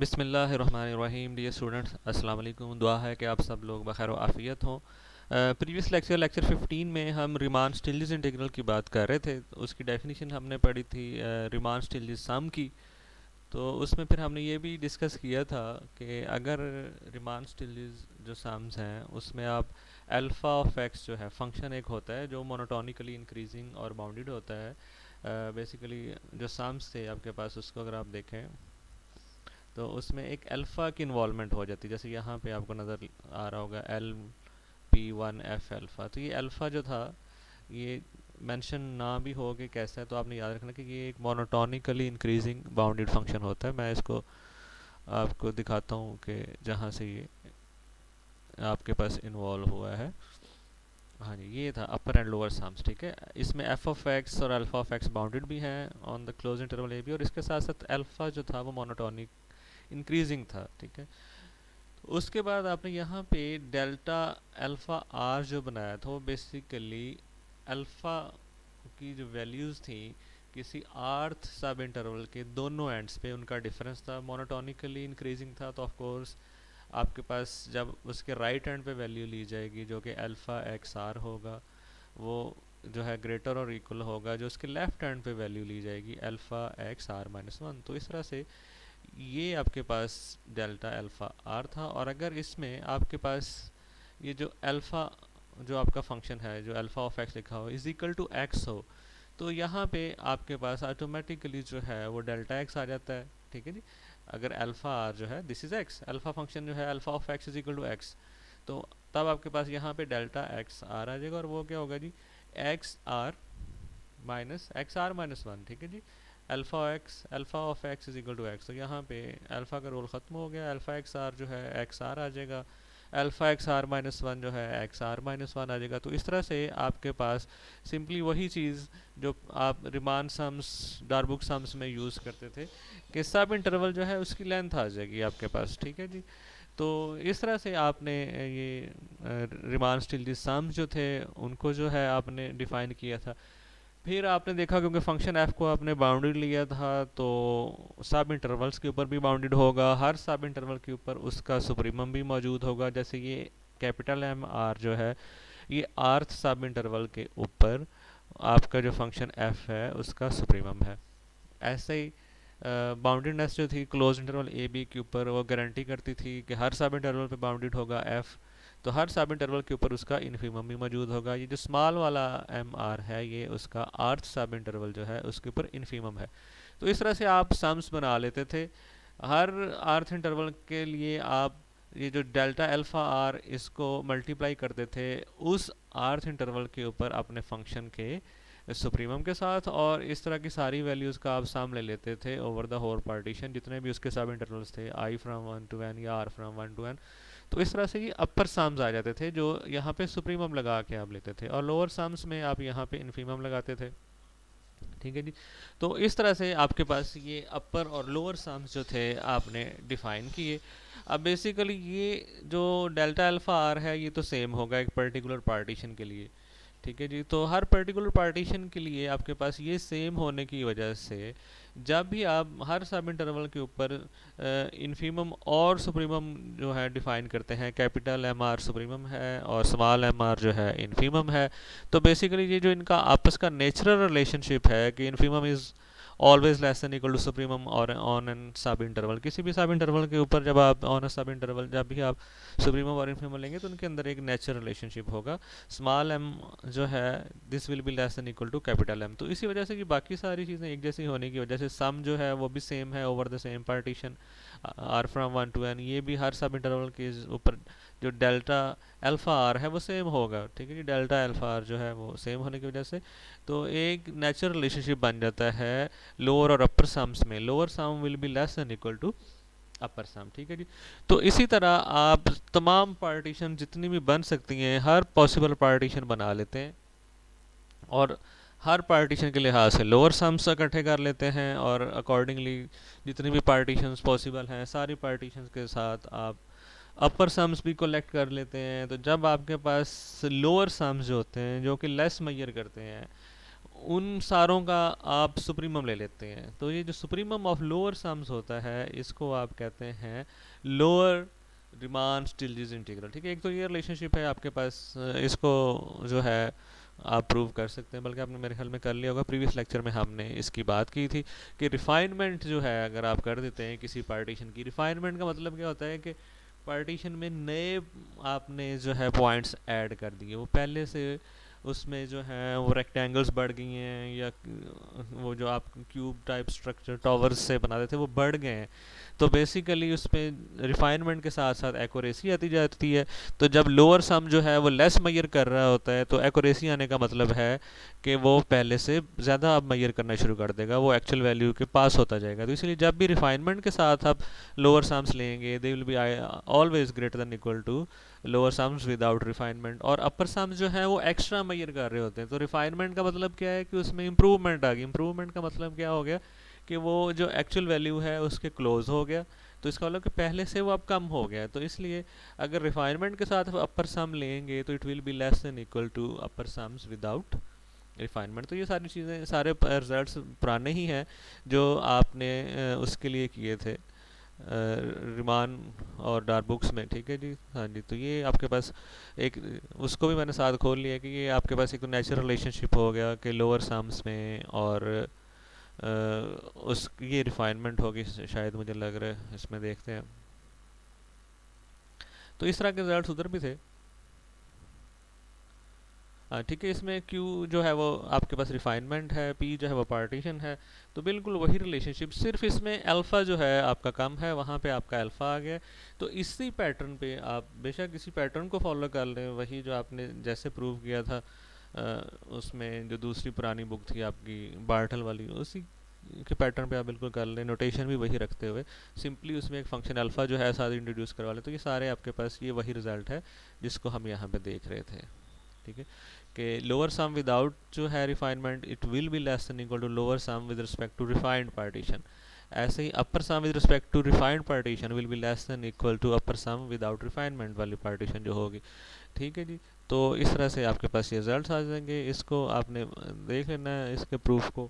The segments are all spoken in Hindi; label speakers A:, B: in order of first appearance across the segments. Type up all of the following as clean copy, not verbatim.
A: बिस्मिल्लाहिर्रहमानिर्रहीम। डियर स्टूडेंट्स, अस्सलाम वालेकुम। दुआ है कि आप सब लोग बखैर आफ़ियत हों। प्रीवियस लेक्चर 15 में हम रिमान स्टिल्लिस इंटीग्रल की बात कर रहे थे। उसकी डेफिनेशन हमने पढ़ी थी रिमान स्टिल्लिस सम की। तो उसमें फिर हमने ये भी डिस्कस किया था कि अगर रिमान स्टिल्लिस जो सम्स हैं उसमें आप अल्फ़ा ऑफ एक्स जो है फंक्शन एक होता है जो मोनोटोनिकली इंक्रीजिंग और बाउंडेड होता है। बेसिकली जो सम्स थे आपके पास उसको अगर आप देखें तो उसमें एक अल्फ़ा की इन्वॉल्वमेंट हो जाती है। जैसे यहाँ पे आपको नज़र आ रहा होगा L P1 F अल्फ़ा। तो ये अल्फ़ा जो था ये मेंशन ना भी हो कि कैसा है, तो आपने याद रखना कि ये एक मोनोटोनिकली इंक्रीजिंग बाउंडेड फंक्शन होता है। मैं इसको आपको दिखाता हूँ कि जहाँ से ये आपके पास इन्वॉल्व हुआ है। हाँ जी, ये था अपर एंड लोअर सम्स। ठीक है, इसमें एफ ऑफ एक्स और अल्फ़ा ऑफ एक्स बाउंडेड भी हैं on the close interval A b, और इसके साथ साथ अल्फ़ा जो था वो मोनोटोनिक इंक्रीजिंग था। ठीक है, तो उसके बाद आपने यहाँ पे डेल्टा अल्फ़ा आर जो बनाया था वो बेसिकली अल्फ़ा की जो वैल्यूज़ थी किसी आर्थ सब इंटरवल के दोनों एंड्स पे उनका डिफरेंस था, मोनोटोनिकली इंक्रीजिंग था। तो ऑफ कोर्स आपके पास जब उसके राइट एंड पे वैल्यू ली जाएगी जो कि अल्फ़ा एक्स आर होगा, वो जो है ग्रेटर और इक्वल होगा जो उसके लेफ्ट हैंड पे वैल्यू ली जाएगी alpha x are minus one. तो इस तरह से ये आपके पास डेल्टा अल्फ़ा आर था। और अगर इसमें आपके पास ये जो अल्फ़ा जो आपका फंक्शन है जो अल्फ़ा ऑफ एक्स लिखा हो इज इक्वल टू एक्स हो, तो यहाँ पे आपके पास ऑटोमेटिकली जो है वो डेल्टा एक्स आ जाता है। ठीक है जी, अगर अल्फ़ा आर जो है this is x, alpha function जो है alpha of x is equal to x, तो तब आपके पास यहाँ पे डेल्टा एक्स आर आ जाएगा। और वो क्या होगा जी, एक्स आर माइनस वन। ठीक है जी, alpha of x is equal to x. तो यहाँ पे अल्फ़ा का रोल ख़त्म हो गया, अल्फ़ा एक्स आर जो है एक्स आर आ जाएगा, alpha x are minus one जो है एक्स आर माइनस वन आ जाएगा। तो इस तरह से आपके पास सिंपली वही चीज़ जो आप रिमान सम्स डार्बुक सम्स में यूज़ करते थे कि सब इंटरवल जो है उसकी लेंथ आ जाएगी आपके पास। ठीक है जी, तो इस तरह से आपने ये रिमान स्टिल्लिस सम्स जो थे उनको जो है आपने डिफ़ाइन किया था। फिर आपने देखा क्योंकि फंक्शन एफ को आपने बाउंडेड लिया था तो सब इंटरवल्स के ऊपर भी बाउंडेड होगा, हर सब इंटरवल के ऊपर उसका सुप्रीमम भी मौजूद होगा। जैसे ये कैपिटल एम आर जो है ये आर्थ सब इंटरवल के ऊपर आपका जो फंक्शन एफ है उसका सुप्रीमम है। ऐसे ही बाउंडेडनेस जो थी क्लोज इंटरवल ए बी के ऊपर वो गारंटी करती थी कि हर सब इंटरवल पे बाउंडेड होगा एफ, तो हर सब इंटरवल के ऊपर उसका इन्फीमम भी मौजूद होगा। ये जो स्मॉल वाला एम आर है ये उसका आर्थ सब इंटरवल जो है उसके ऊपर इन्फीमम है। तो इस तरह से आप सम्स बना लेते थे। हर आर्थ इंटरवल के लिए आप ये जो डेल्टा अल्फ़ा आर इसको मल्टीप्लाई करते थे उस आर्थ इंटरवल के ऊपर अपने फंक्शन के सुप्रीमम के साथ, और इस तरह की सारी वैल्यूज़ का आप सम ले लेते थे ओवर द होल पार्टीशन जितने भी उसके सब इंटरवल्स थे i from one to n या r from one to n. तो इस तरह से ये अपर सम्स आ जाते थे जो यहाँ पे सुप्रीमम लगा के आप लेते थे, और लोअर सम्स में आप यहाँ पे इन्फीमम लगाते थे। ठीक है जी, तो इस तरह से आपके पास ये अपर और लोअर सम्स जो थे आपने डिफाइन किए। अब बेसिकली ये जो डेल्टा अल्फ़ा आर है ये तो सेम होगा एक पर्टिकुलर पार्टीशन के लिए। ठीक है जी, तो हर पर्टिकुलर पार्टीशन के लिए आपके पास ये सेम होने की वजह से जब भी आप हर सब इंटरवल के ऊपर इन्फीमम और सुप्रीमम जो है डिफाइन करते हैं, कैपिटल एम आर सुप्रीमम है और स्मॉल एम आर जो है इन्फीमम है, तो बेसिकली ये जो इनका आपस का नेचुरल रिलेशनशिप है कि infimum is always less than equal to supremum और ऑन एन सब इंटरवल, किसी भी सब इंटरवल के ऊपर जब आप ऑन अ सब इंटरवल जब भी आप सुप्रीमम और इन्फीमम लेंगे तो उनके अंदर एक नेचुरल रिलेशनशिप होगा। स्मॉल एम जो है this will be less than equal to capital M. तो इसी वजह से कि बाकी सारी चीज़ें एक जैसी होने की वजह से सम जो है वो भी सेम है over the same partition r from one to n. ये भी हर सब इंटरवल के ऊपर जो डेल्टा अल्फ़ा आर है वो सेम होगा। ठीक है कि डेल्टा अल्फ़ा आर जो है वो सेम होने की वजह से तो एक नेचुरल रिलेशनशिप बन जाता है लोअर और अपर सम्स में। Lower sum will be less than equal to upper sum. ठीक है जी, तो इसी तरह आप तमाम पार्टीशन जितनी भी बन सकती हैं हर पॉसिबल पार्टीशन बना लेते हैं, और हर पार्टीशन के लिहाज से लोअर सम्स इकट्ठे कर लेते हैं, और अकॉर्डिंगली जितनी भी पार्टीशंस पॉसिबल हैं सारी पार्टीशंस के साथ आप अपर सम्स भी कलेक्ट कर लेते हैं। तो जब आपके पास लोअर सम्स जो होते हैं जो कि लेस मैयर करते हैं उन सारों का आप सुप्रीमम ले लेते हैं। तो ये जो सुप्रीमम ऑफ लोअर सम्स होता है इसको आप कहते हैं लोअर रिमान स्टिल्जीज इंटीग्रल। ठीक है, एक तो ये रिलेशनशिप है आपके पास, इसको जो है आप प्रूव कर सकते हैं, बल्कि आपने मेरे ख्याल में कर लिया होगा, प्रीवियस लेक्चर में हमने इसकी बात की थी कि रिफाइनमेंट जो है अगर आप कर देते हैं किसी पार्टीशन की, रिफाइनमेंट का मतलब क्या होता है कि पार्टीशन में नए आपने जो है पॉइंट्स ऐड कर दिए, वो पहले से उसमें जो है वो रेक्टेंगल्स बढ़ गई हैं, या वो जो आप क्यूब टाइप स्ट्रक्चर टॉवर्स से बनाते थे वो बढ़ गए हैं। तो बेसिकली उसमें रिफाइनमेंट के साथ साथ एक्यूरेसी आती जाती है। तो जब लोअर सम जो है वो लेस मेजर कर रहा होता है तो एक्यूरेसी आने का मतलब है कि वो पहले से ज़्यादा अब मेजर करना शुरू कर देगा, वो एक्चुअल वैल्यू के पास होता जाएगा। तो इसलिए जब भी रिफाइनमेंट के साथ आप लोअर सम्स लेंगे they will be always greater than equal to lower sums without refinement. और अपर सम्स जो है वो एक्स्ट्रा मेजर कर रहे होते हैं। तो रिफाइनमेंट का मतलब क्या है कि उसमें इंप्रूवमेंट आ गई। इंप्रूवमेंट का मतलब क्या हो गया कि वो जो एक्चुअल वैल्यू है उसके क्लोज हो गया। तो इसका मतलब कि पहले से वो अब कम हो गया। तो इसलिए अगर रिफाइनमेंट के साथ अपर सम लेंगे तो it will be less than equal to upper sums without refinement. तो ये सारी चीज़ें, सारे रिजल्ट्स पुराने ही हैं जो आपने उसके लिए किए थे रिमान और डार्क बुक्स में। ठीक है जी, हाँ जी। तो ये आपके पास एक, उसको भी मैंने साथ खोल लिया कि ये आपके पास एक तो नेचुरल रिलेशनशिप हो गया कि लोअर सम्स में, और उस ये रिफाइनमेंट होगी शायद, मुझे लग रहा है, इसमें देखते हैं। तो इस तरह के रिजल्ट्स उधर भी थे। हाँ ठीक है, इसमें Q जो है वो आपके पास रिफाइनमेंट है, P जो है वो पार्टीशन है। तो बिल्कुल वही रिलेशनशिप, सिर्फ इसमें अल्फ़ा जो है आपका कम है, वहाँ पे आपका अल्फ़ा आ गया। तो इसी पैटर्न पे आप बेशक इसी पैटर्न को फॉलो कर लें, वही जो आपने जैसे प्रूव किया था उसमें जो दूसरी पुरानी बुक थी आपकी बार्टल वाली, उसी के पैटर्न पे आप बिल्कुल कर लें, नोटेशन भी वही रखते हुए। सिंपली उसमें एक फंक्शन अल्फ़ा जो है साथ इंट्रोड्यूस करवा लें। तो ये सारे आपके पास ये वही रिज़ल्ट है जिसको हम यहाँ पे देख रहे थे। ठीक है, कि लोअर सम विदाउट जो है refinement it will be less than equal to lower sum with respect to refined partition. ऐसे ही upper sum with respect to refined partition will be less than equal to upper sum without refinement वाली पार्टीशन जो होगी। ठीक है जी, तो इस तरह से आपके पास ये रिजल्ट्स आ जाएंगे, इसको आपने देख लेना है इसके प्रूफ को।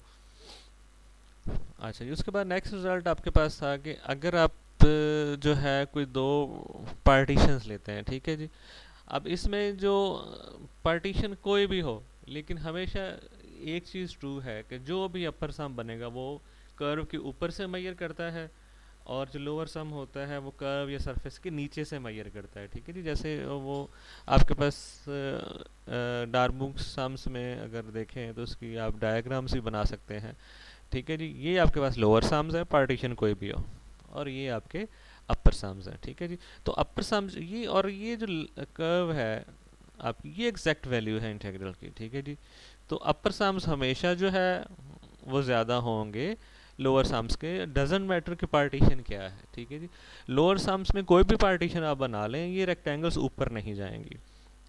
A: अच्छा जी, उसके बाद नेक्स्ट रिजल्ट आपके पास था कि अगर आप जो है कोई दो पार्टीशंस लेते हैं। ठीक है जी, अब इसमें जो पार्टीशन कोई भी हो, लेकिन हमेशा एक चीज़ ट्रू है कि जो भी अपर सम बनेगा वो कर्व के ऊपर से मेजर करता है, और जो लोअर सम होता है वो कर्व या सरफेस के नीचे से मेजर करता है। ठीक है जी, जैसे वो आपके पास डार्मुक सम्स में अगर देखें तो उसकी आप डायग्राम्स भी बना सकते हैं। ठीक है जी, ये आपके पास लोअर सम्स है, पार्टीशन कोई भी हो, और ये आपके अपर सम्स है। ठीक है जी, तो अपर सम्स ये, और ये जो कर्व है आप, ये एग्जैक्ट वैल्यू है इंटीग्रल की। ठीक है जी, तो अपर सम्स हमेशा जो है वो ज़्यादा होंगे लोअर सम्स के, डजेंट मैटर कि पार्टीशन क्या है। ठीक है जी, लोअर सम्स में कोई भी पार्टीशन आप बना लें ये रेक्टेंगल्स ऊपर नहीं जाएंगी।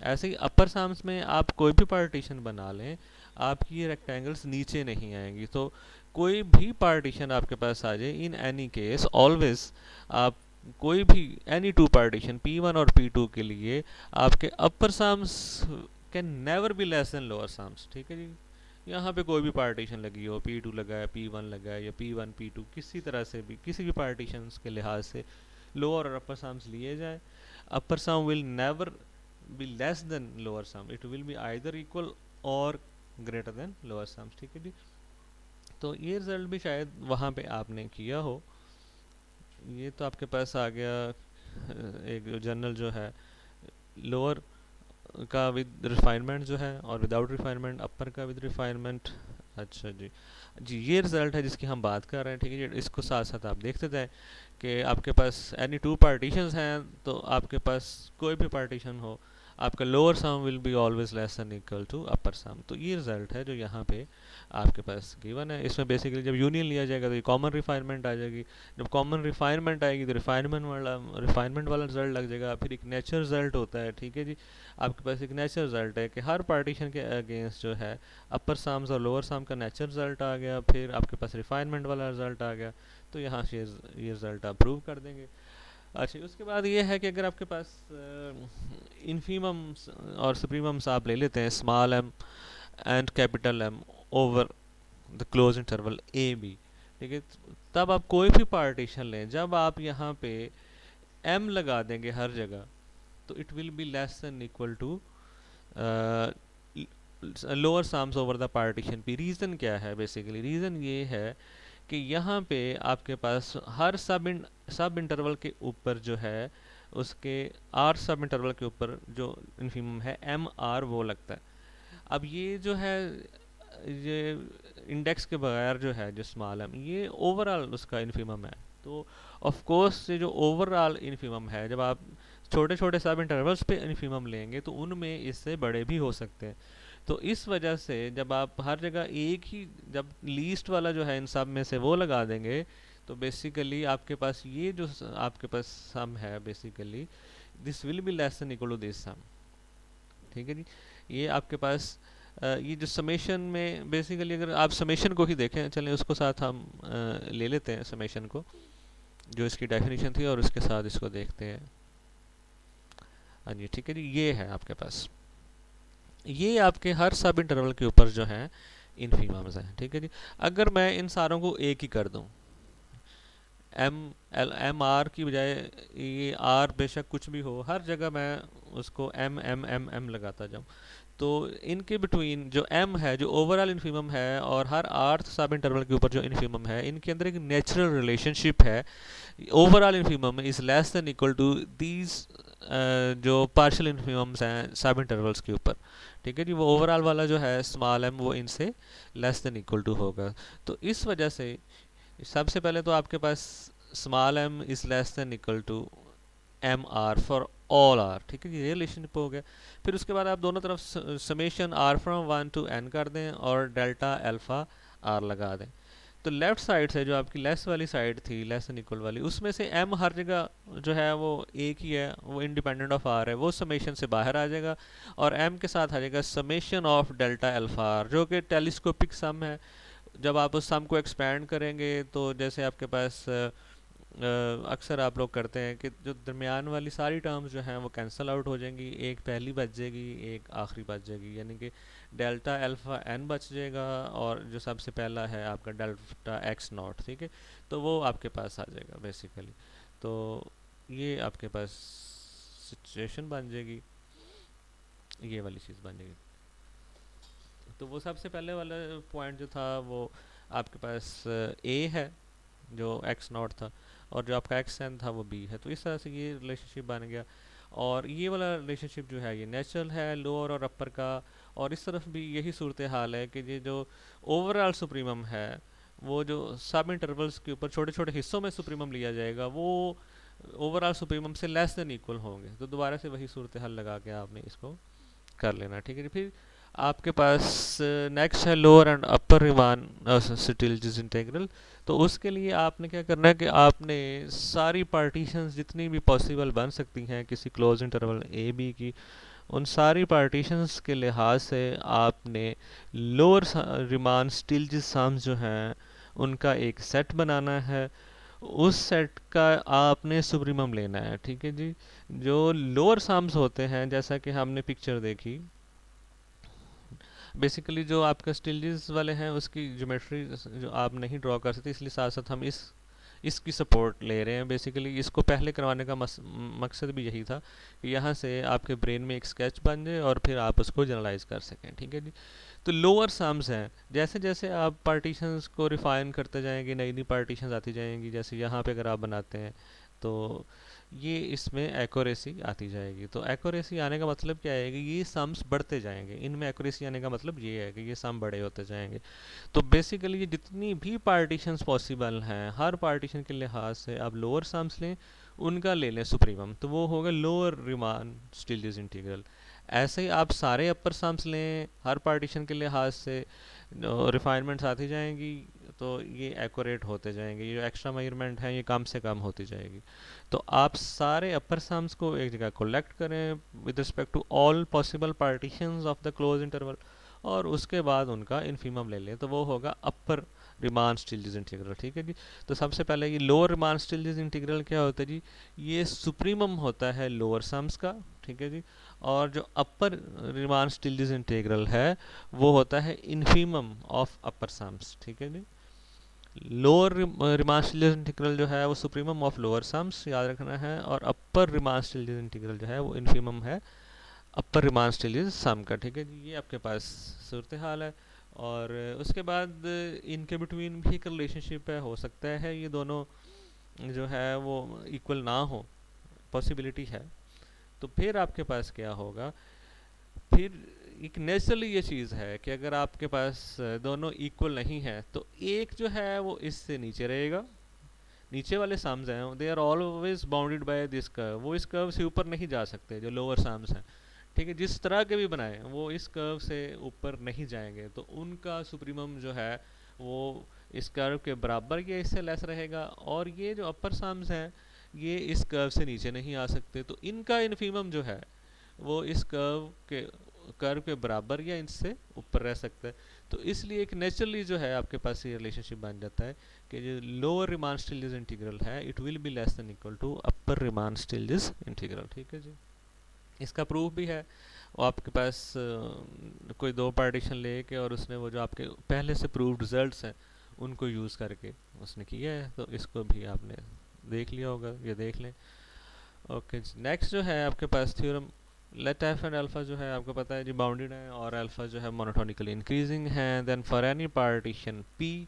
A: ऐसे ही अपर सम्स में आप कोई भी पार्टीशन बना लें आपकी ये रेक्टेंगल्स नीचे नहीं आएंगी। तो कोई भी पार्टीशन आपके पास आ जाए, इन एनी केस ऑलवेज आप कोई भी एनी टू पार्टीशन P1 और P2 के लिए आपके upper sums can never be less than lower sums. ठीक है जी, यहाँ पे कोई भी पार्टीशन लगी हो, P2 लगा है, P1 लगा है, या P1 P2 किसी तरह से भी किसी भी पार्टीशन के लिहाज से लोअर और अपर सम्स लिए जाए, upper sum will never be less than lower sum, it will be either equal और ग्रेटर देन लोअर सम्स। ठीक है जी, तो ये रिजल्ट भी शायद वहाँ पे आपने किया हो। ये तो आपके पास आ गया एक जनरल जो है लोअर का विद रिफाइनमेंट जो है, और विदाउट रिफाइनमेंट अपर का विद रिफाइनमेंट। अच्छा जी, जी ये रिज़ल्ट है जिसकी हम बात कर रहे हैं। ठीक है जी, इसको साथ साथ आप देखते जाएं कि आपके पास एनी टू पार्टीशंस हैं, तो आपके पास कोई भी पार्टीशन हो आपका lower sum will be always less than equal to upper sum. तो ये रिज़ल्ट है जो यहाँ पे आपके पास गिवन है। इसमें बेसिकली जब यूनियन लिया जाएगा तो ये कॉमन रिफाइनमेंट आ जाएगी, जब कॉमन रिफाइनमेंट आएगी तो रिफाइनमेंट वाला रिजल्ट लग जाएगा, फिर एक नेचुरल रिजल्ट होता है। ठीक है जी, आपके पास एक नेचुरल रिजल्ट है कि हर पार्टीशन के अगेंस्ट जो है अपर साम्स और लोअर साम का नेचुरल रिजल्ट आ गया, फिर आपके पास रिफाइनमेंट वाला रिजल्ट आ गया। तो यहाँ से ये रिजल्ट आप प्रूव कर देंगे। अच्छा, उसके बाद ये है कि अगर आपके पास इन्फीमम और सुप्रीमम्स आप ले लेते हैं, small m and capital M, over the close interval A b. ठीक है, तब आप कोई भी पार्टीशन लें, जब आप यहाँ पे m लगा देंगे हर जगह, तो it will be less than equal to lower sums over the partition P. Reason क्या है? बेसिकली रीज़न ये है कि यहाँ पे आपके पास हर सब इंटरवल के ऊपर जो है, उसके आर सब इंटरवल के ऊपर जो इन्फीमम है एम आर वो लगता है। अब ये जो है, ये इंडेक्स के बगैर जो है जो स्मॉल एम, ये ओवरऑल उसका इन्फीमम है। तो ऑफ कोर्स ये जो ओवरऑल इन्फीमम है, जब आप छोटे छोटे सब इंटरवल्स पे इन्फीमम लेंगे तो उनमें इससे बड़े भी हो सकते हैं। तो इस वजह से जब आप हर जगह एक ही, जब लीस्ट वाला जो है इन सब में से वो लगा देंगे, तो बेसिकली आपके पास ये जो आपके पास सम है, basically this will be less than equal to this sum. ठीक है जी, ये आपके पास ये जो समेशन में बेसिकली, अगर आप समेशन को ही देखें, चलें उसको साथ हम ले लेते हैं समेशन को, जो इसकी डेफिनेशन थी, और उसके साथ इसको देखते हैं। हाँ जी, ठीक है जी, ये है आपके पास, ये आपके हर सब इंटरवल के ऊपर जो है इन्फीमम्स हैं। ठीक है जी, अगर मैं इन सारों को एक ही कर दूं, एम आर की बजाय ये आर बेशक कुछ भी हो, हर जगह मैं उसको एम एम एम एम लगाता जाऊं, तो इनके बिटवीन जो m है, जो ओवरऑल इन्फीमम है, और हर आर्थ सब इंटरवल के ऊपर जो इन्फीमम है, इनके अंदर एक नेचुरल रिलेशनशिप है। Overall infimum is less than equal to these जो पार्शियल इन्फीमम्स हैं सब इंटरवल्स के ऊपर। ठीक है जी, वो ओवरऑल वाला जो है स्मॉल m, वो इनसे लेस देन इक्वल टू होगा। तो इस वजह से सबसे पहले तो आपके पास small m is less than equal to M R for all R. ठीक है जी, ये रिलेशनशिप हो गया। फिर उसके बाद आप दोनों तरफ summation r from 1 to n कर दें और डेल्टा अल्फा आर लगा दें। तो लेफ्ट साइड से जो आपकी लेस वाली साइड थी, लेस एन इक्वल वाली, उसमें से m हर जगह जो है वो एक ही है, वो इंडिपेंडेंट ऑफ r है, वो समेशन से बाहर आ जाएगा, और m के साथ आ जाएगा summation of delta alpha r, जो कि टेलीस्कोपिक सम है। जब आप उस सम को एक्सपैंड करेंगे, तो जैसे आपके पास अक्सर आप लोग करते हैं कि जो दरमियान वाली सारी टर्म्स जो हैं वो कैंसिल आउट हो जाएंगी, एक पहली बच जाएगी, एक आखिरी बच जाएगी, यानी कि डेल्टा अल्फा एन बच जाएगा, और जो सबसे पहला है आपका डेल्टा एक्स नॉट। ठीक है, तो वो आपके पास आ जाएगा बेसिकली। तो ये आपके पास सिचुएशन बन जाएगी, ये वाली चीज़ बन जाएगी। तो वो सबसे पहले वाला पॉइंट जो था वो आपके पास ए है, जो एक्स नॉट था, और जो आपका एक्स एन था वो बी है। तो इस तरह से ये रिलेशनशिप बन गया, और ये वाला रिलेशनशिप जो है ये नेचुरल है लोअर और अपर का। और इस तरफ भी यही सूरत हाल है कि ये जो ओवरऑल सुप्रीमम है, वो जो सब इंटरवल्स के ऊपर छोटे छोटे हिस्सों में सुप्रीमम लिया जाएगा, वो ओवरऑल सुप्रीमम से लेस देन इक्वल होंगे। तो दोबारा से वही सूरत हाल लगा के आपने इसको कर लेना। ठीक है, फिर आपके पास नेक्स्ट है lower and upper Riemann Stieltjes integral. तो उसके लिए आपने क्या करना है कि आपने सारी पार्टीशंस जितनी भी पॉसिबल बन सकती हैं किसी क्लोज इंटरवल ए बी की, उन सारी पार्टीशंस के लिहाज से आपने लोअर रिमान स्टिल्जिस सम्स जो हैं उनका एक सेट बनाना है। उस सेट का आपने सुप्रीमम लेना है। ठीक है जी, जो लोअर सम्स होते हैं, जैसा कि हमने पिक्चर देखी, बेसिकली जो आपका स्टिल्जिस वाले हैं उसकी ज्योमेट्री जो आप नहीं ड्रॉ कर सकते, इसलिए साथ साथ हम इसकी सपोर्ट ले रहे हैं। बेसिकली इसको पहले करवाने का मकसद भी यही था कि यहाँ से आपके ब्रेन में एक स्केच बन जाए और फिर आप उसको जनरलाइज कर सकें। ठीक है जी, तो लोअर सम्स हैं, जैसे जैसे आप पार्टीशंस को रिफाइन करते जाएंगे, नई नई पार्टीशंस आती जाएंगी। जैसे यहाँ पे अगर आप बनाते हैं तो ये इसमें एक्यूरेसी आती जाएगी। तो एक्यूरेसी आने का मतलब क्या है कि ये सम्स बढ़ते जाएंगे, इनमें एक्यूरेसी आने का मतलब ये है कि ये सम बड़े होते जाएंगे। तो बेसिकली ये जितनी भी पार्टीशंस पॉसिबल हैं, हर पार्टीशन के लिहाज से आप लोअर सम्स लें, उनका ले लें सुप्रीमम, तो वो होगा लोअर रिमान स्टिल्जिस इंटीग्रल। ऐसे ही आप सारे अपर सम्स लें, हर पार्टीशन के लिहाज से रिफाइनमेंट्स आती जाएंगी, तो ये एक्यूरेट होते जाएंगे, ये जो एक्स्ट्रा मेजरमेंट है ये कम से कम होती जाएगी। तो आप सारे अपर सम्स को एक जगह कलेक्ट करें with respect to all possible partitions of the close interval, और उसके बाद उनका इन्फीमम ले लें, तो वो होगा अपर रिमान स्टिल्जिस इंटीग्रल। ठीक है जी, तो सबसे पहले ये लोअर रिमान स्टिल्जिस इंटीग्रल क्या होता है जी, ये सुप्रीमम होता है लोअर सम्स का, ठीक है जी। और जो अपर रीमान स्टिल्लिस इंटीग्रल है वो होता है इन्फीमम ऑफ अपर सम्स, ठीक है जी। लोअर रीमान स्टिल्लिस इंटीग्रल जो है वो सुप्रीमम ऑफ लोअर सम्स, याद रखना है। और अपर रीमान स्टिल्लिस इंटीग्रल जो है वो इन्फीमम है अपर रीमान स्टिल्लिस सम का, ठीक है जी। ये आपके पास सूरत हाल है। और उसके बाद इनके बिटवीन भी एक रिलेशनशिप है, हो सकता है ये दोनों जो है वो इक्वल ना हो, पॉसिबिलिटी है। तो फिर आपके पास क्या होगा, फिर एक नेचुरली ये चीज़ है कि अगर आपके पास दोनों इक्वल नहीं है तो एक जो है वो इससे नीचे रहेगा, नीचे वाले साम्स हैं they are always bounded by this curve, वो इस कर्व से ऊपर नहीं जा सकते जो लोअर साम्स हैं, ठीक है। जिस तरह के भी बनाए वो इस कर्व से ऊपर नहीं जाएंगे, तो उनका सुप्रीमम जो है वो इस कर्व के बराबर या इससे लेस रहेगा। और ये जो अपर साम्स हैं ये इस कर्व से नीचे नहीं आ सकते, तो इनका इन्फीमम जो है वो इस कर्व के बराबर या इनसे ऊपर रह सकता है। तो इसलिए एक नेचुरली जो है आपके पास ये रिलेशनशिप बन जाता है कि जो लोअर रीमान स्टिल्लिस इंटीग्रल है it will be less than equal to upper Riemann Stieltjes integral, ठीक है जी। इसका प्रूफ भी है, वो आपके पास कोई दो पार्टीशन लेके और उसने वो जो आपके पहले से प्रूव्ड रिजल्ट्स हैं उनको यूज़ करके उसने किया है, तो इसको भी आपने देख लिया होगा, ये देख लें। ओके, नेक्स्ट जो है आपके पास theorem, let F and alpha जो है आपको पता है जी बाउंडेड है और अल्फा जो है मोनोटोनिकली इंक्रीजिंग है, then for any partition P,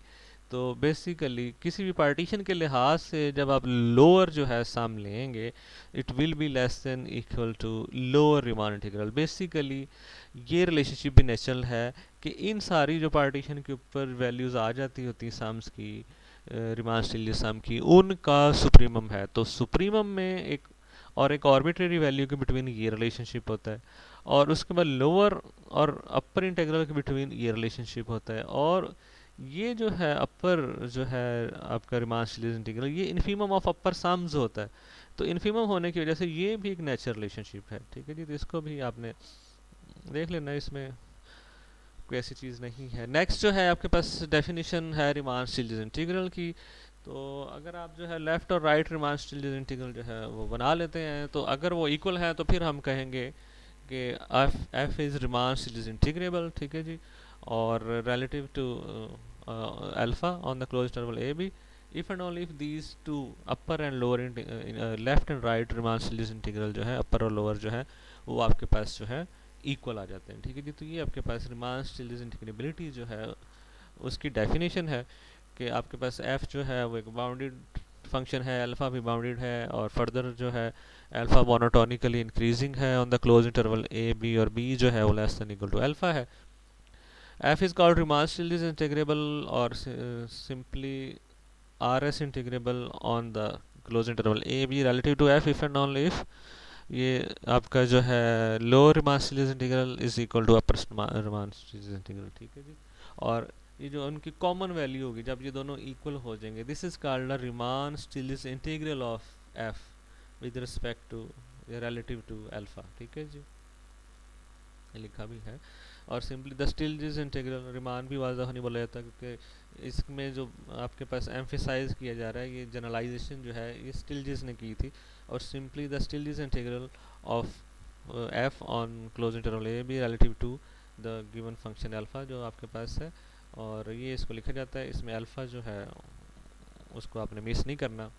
A: तो बेसिकली किसी भी पार्टीशन के लिहाज से जब आप लोअर जो है सम लेंगे it will be less than equal to lower Riemann integral. Basically ये रिलेशनशिप भी नेचुरल है कि इन सारी जो पार्टीशन के ऊपर वैल्यूज़ आ जाती होती सम्स की, रीमान स्टिल्लिस सम की, उनका सुप्रीमम है। तो सुप्रीमम में एक आर्बिट्रेरी वैल्यू के बिटवीन ये रिलेशनशिप होता है, और उसके बाद लोअर और अपर इंटीग्रल के बिटवीन ये रिलेशनशिप होता है। और ये जो है अपर जो है आपका रीमान स्टिल्लिस इंटीग्रल ये इन्फीमम ऑफ अपर सम्स होता है, तो इन्फीमम होने की वजह से ये भी एक नेचुरल रिलेशनशिप है, ठीक है जी। तो इसको भी आपने देख लेना, इसमें कोई ऐसी चीज़ नहीं है। नेक्स्ट जो है आपके पास डेफिनेशन है रीमान स्टिल्लिस इंटीग्रल की। तो अगर आप जो है लेफ़्ट और राइट रीमान स्टिल्लिस इंटीग्रल जो है वो बना लेते हैं, तो अगर वो इक्वल है तो फिर हम कहेंगे कि F is Riemann Stieltjes integrable, ठीक है जी। और relative to alpha on the close interval A B, if and only if these two upper and lower left and right Riemann Stieltjes integral जो है अपर और लोअर जो है वो आपके पास जो है इक्वल आ जाते हैं, ठीक है जी। तो ये आपके पास रीमान स्टिल्लिस इंटीग्रेबिलिटी जो है उसकी डेफिनेशन है कि आपके पास f जो है वो एक बाउंडेड फंक्शन है, अल्फ़ा भी बाउंडेड है, और फर्दर जो है अल्फ़ा मोनोटोनिकली इंक्रीजिंग है on the close interval a b, और b जो है वो less than equal to alpha है। f is called Riemann Stieltjes integrable और simply rs integrable on the close interval a b relative to f if and only if ये आपका जो है lower Riemann Stieltjes integral is equal to upper Riemann Stieltjes integral, ठीक है जी। और ये जो उनकी कॉमन वैल्यू होगी जब ये दोनों इक्वल हो जाएंगे, this is called a Riemann Stieltjes integral of F with respect to relative to alpha, ठीक है जी, लिखा भी है। और simply the Stieltjes integral Riemann भी वाज़ा नहीं बोला जाता क्योंकि इसमें जो आपके पास एम्फेसाइज किया जा रहा है ये जनरलाइजेशन जो है ये स्टिल्लिस ने की थी, और simply the Stieltjes integral of F on close interval A B relative to the given function alpha जो आपके पास है, और ये इसको लिखा जाता है। इसमें अल्फ़ा जो है उसको आपने मिस नहीं करना।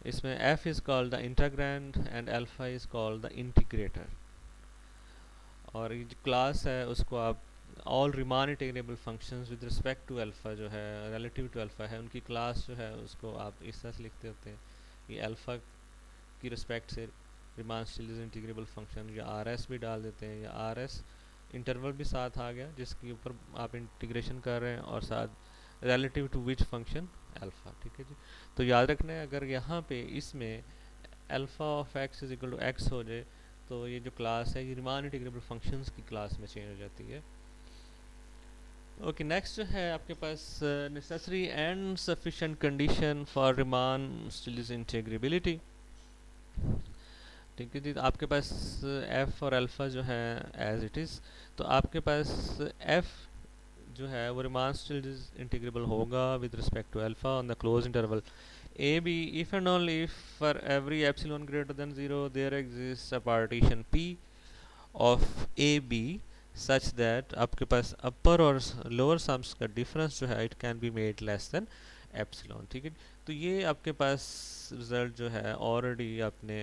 A: इसमें f is called the integrand and alpha is called the integrator, और ये जो क्लास है उसको आप all Riemann integrable functions with respect to alpha जो है रिलेटिव टू अल्फ़ा है उनकी क्लास जो है उसको आप इस तरह से लिखते होते हैं, ये अल्फ़ा की रिस्पेक्ट से रीमान स्टिल्लिस इंटीग्रेबल फंक्शन या rs भी डाल देते हैं, या rs इंटरवल भी साथ आ गया जिसके ऊपर आप इंटीग्रेशन कर रहे हैं, और साथ relative to which function alpha, ठीक है जी। तो याद रखना है अगर यहाँ पे इसमें alpha of x is equal to x हो जाए तो ये जो क्लास है ये रीमान इंटीग्रेबल फंक्शंस की क्लास में चेंज हो जाती है। ओके, नेक्स्ट जो है आपके पास necessary and sufficient condition for Riemann Stieltjes integrability, ठीक है जी। तो आपके पास f और अल्फ़ा जो है एज इट इज़, तो आपके पास f जो है वो रीमान स्टिल्लिस इंटीग्रेबल होगा with respect to alpha on the close interval A b if and only if for every epsilon greater than 0 there exists a partition P of a b such that आपके पास अपर और लोअर सम्स का डिफरेंस जो है it can be made less than epsilon, ठीक है। तो ये आपके पास रिजल्ट जो है ऑलरेडी आपने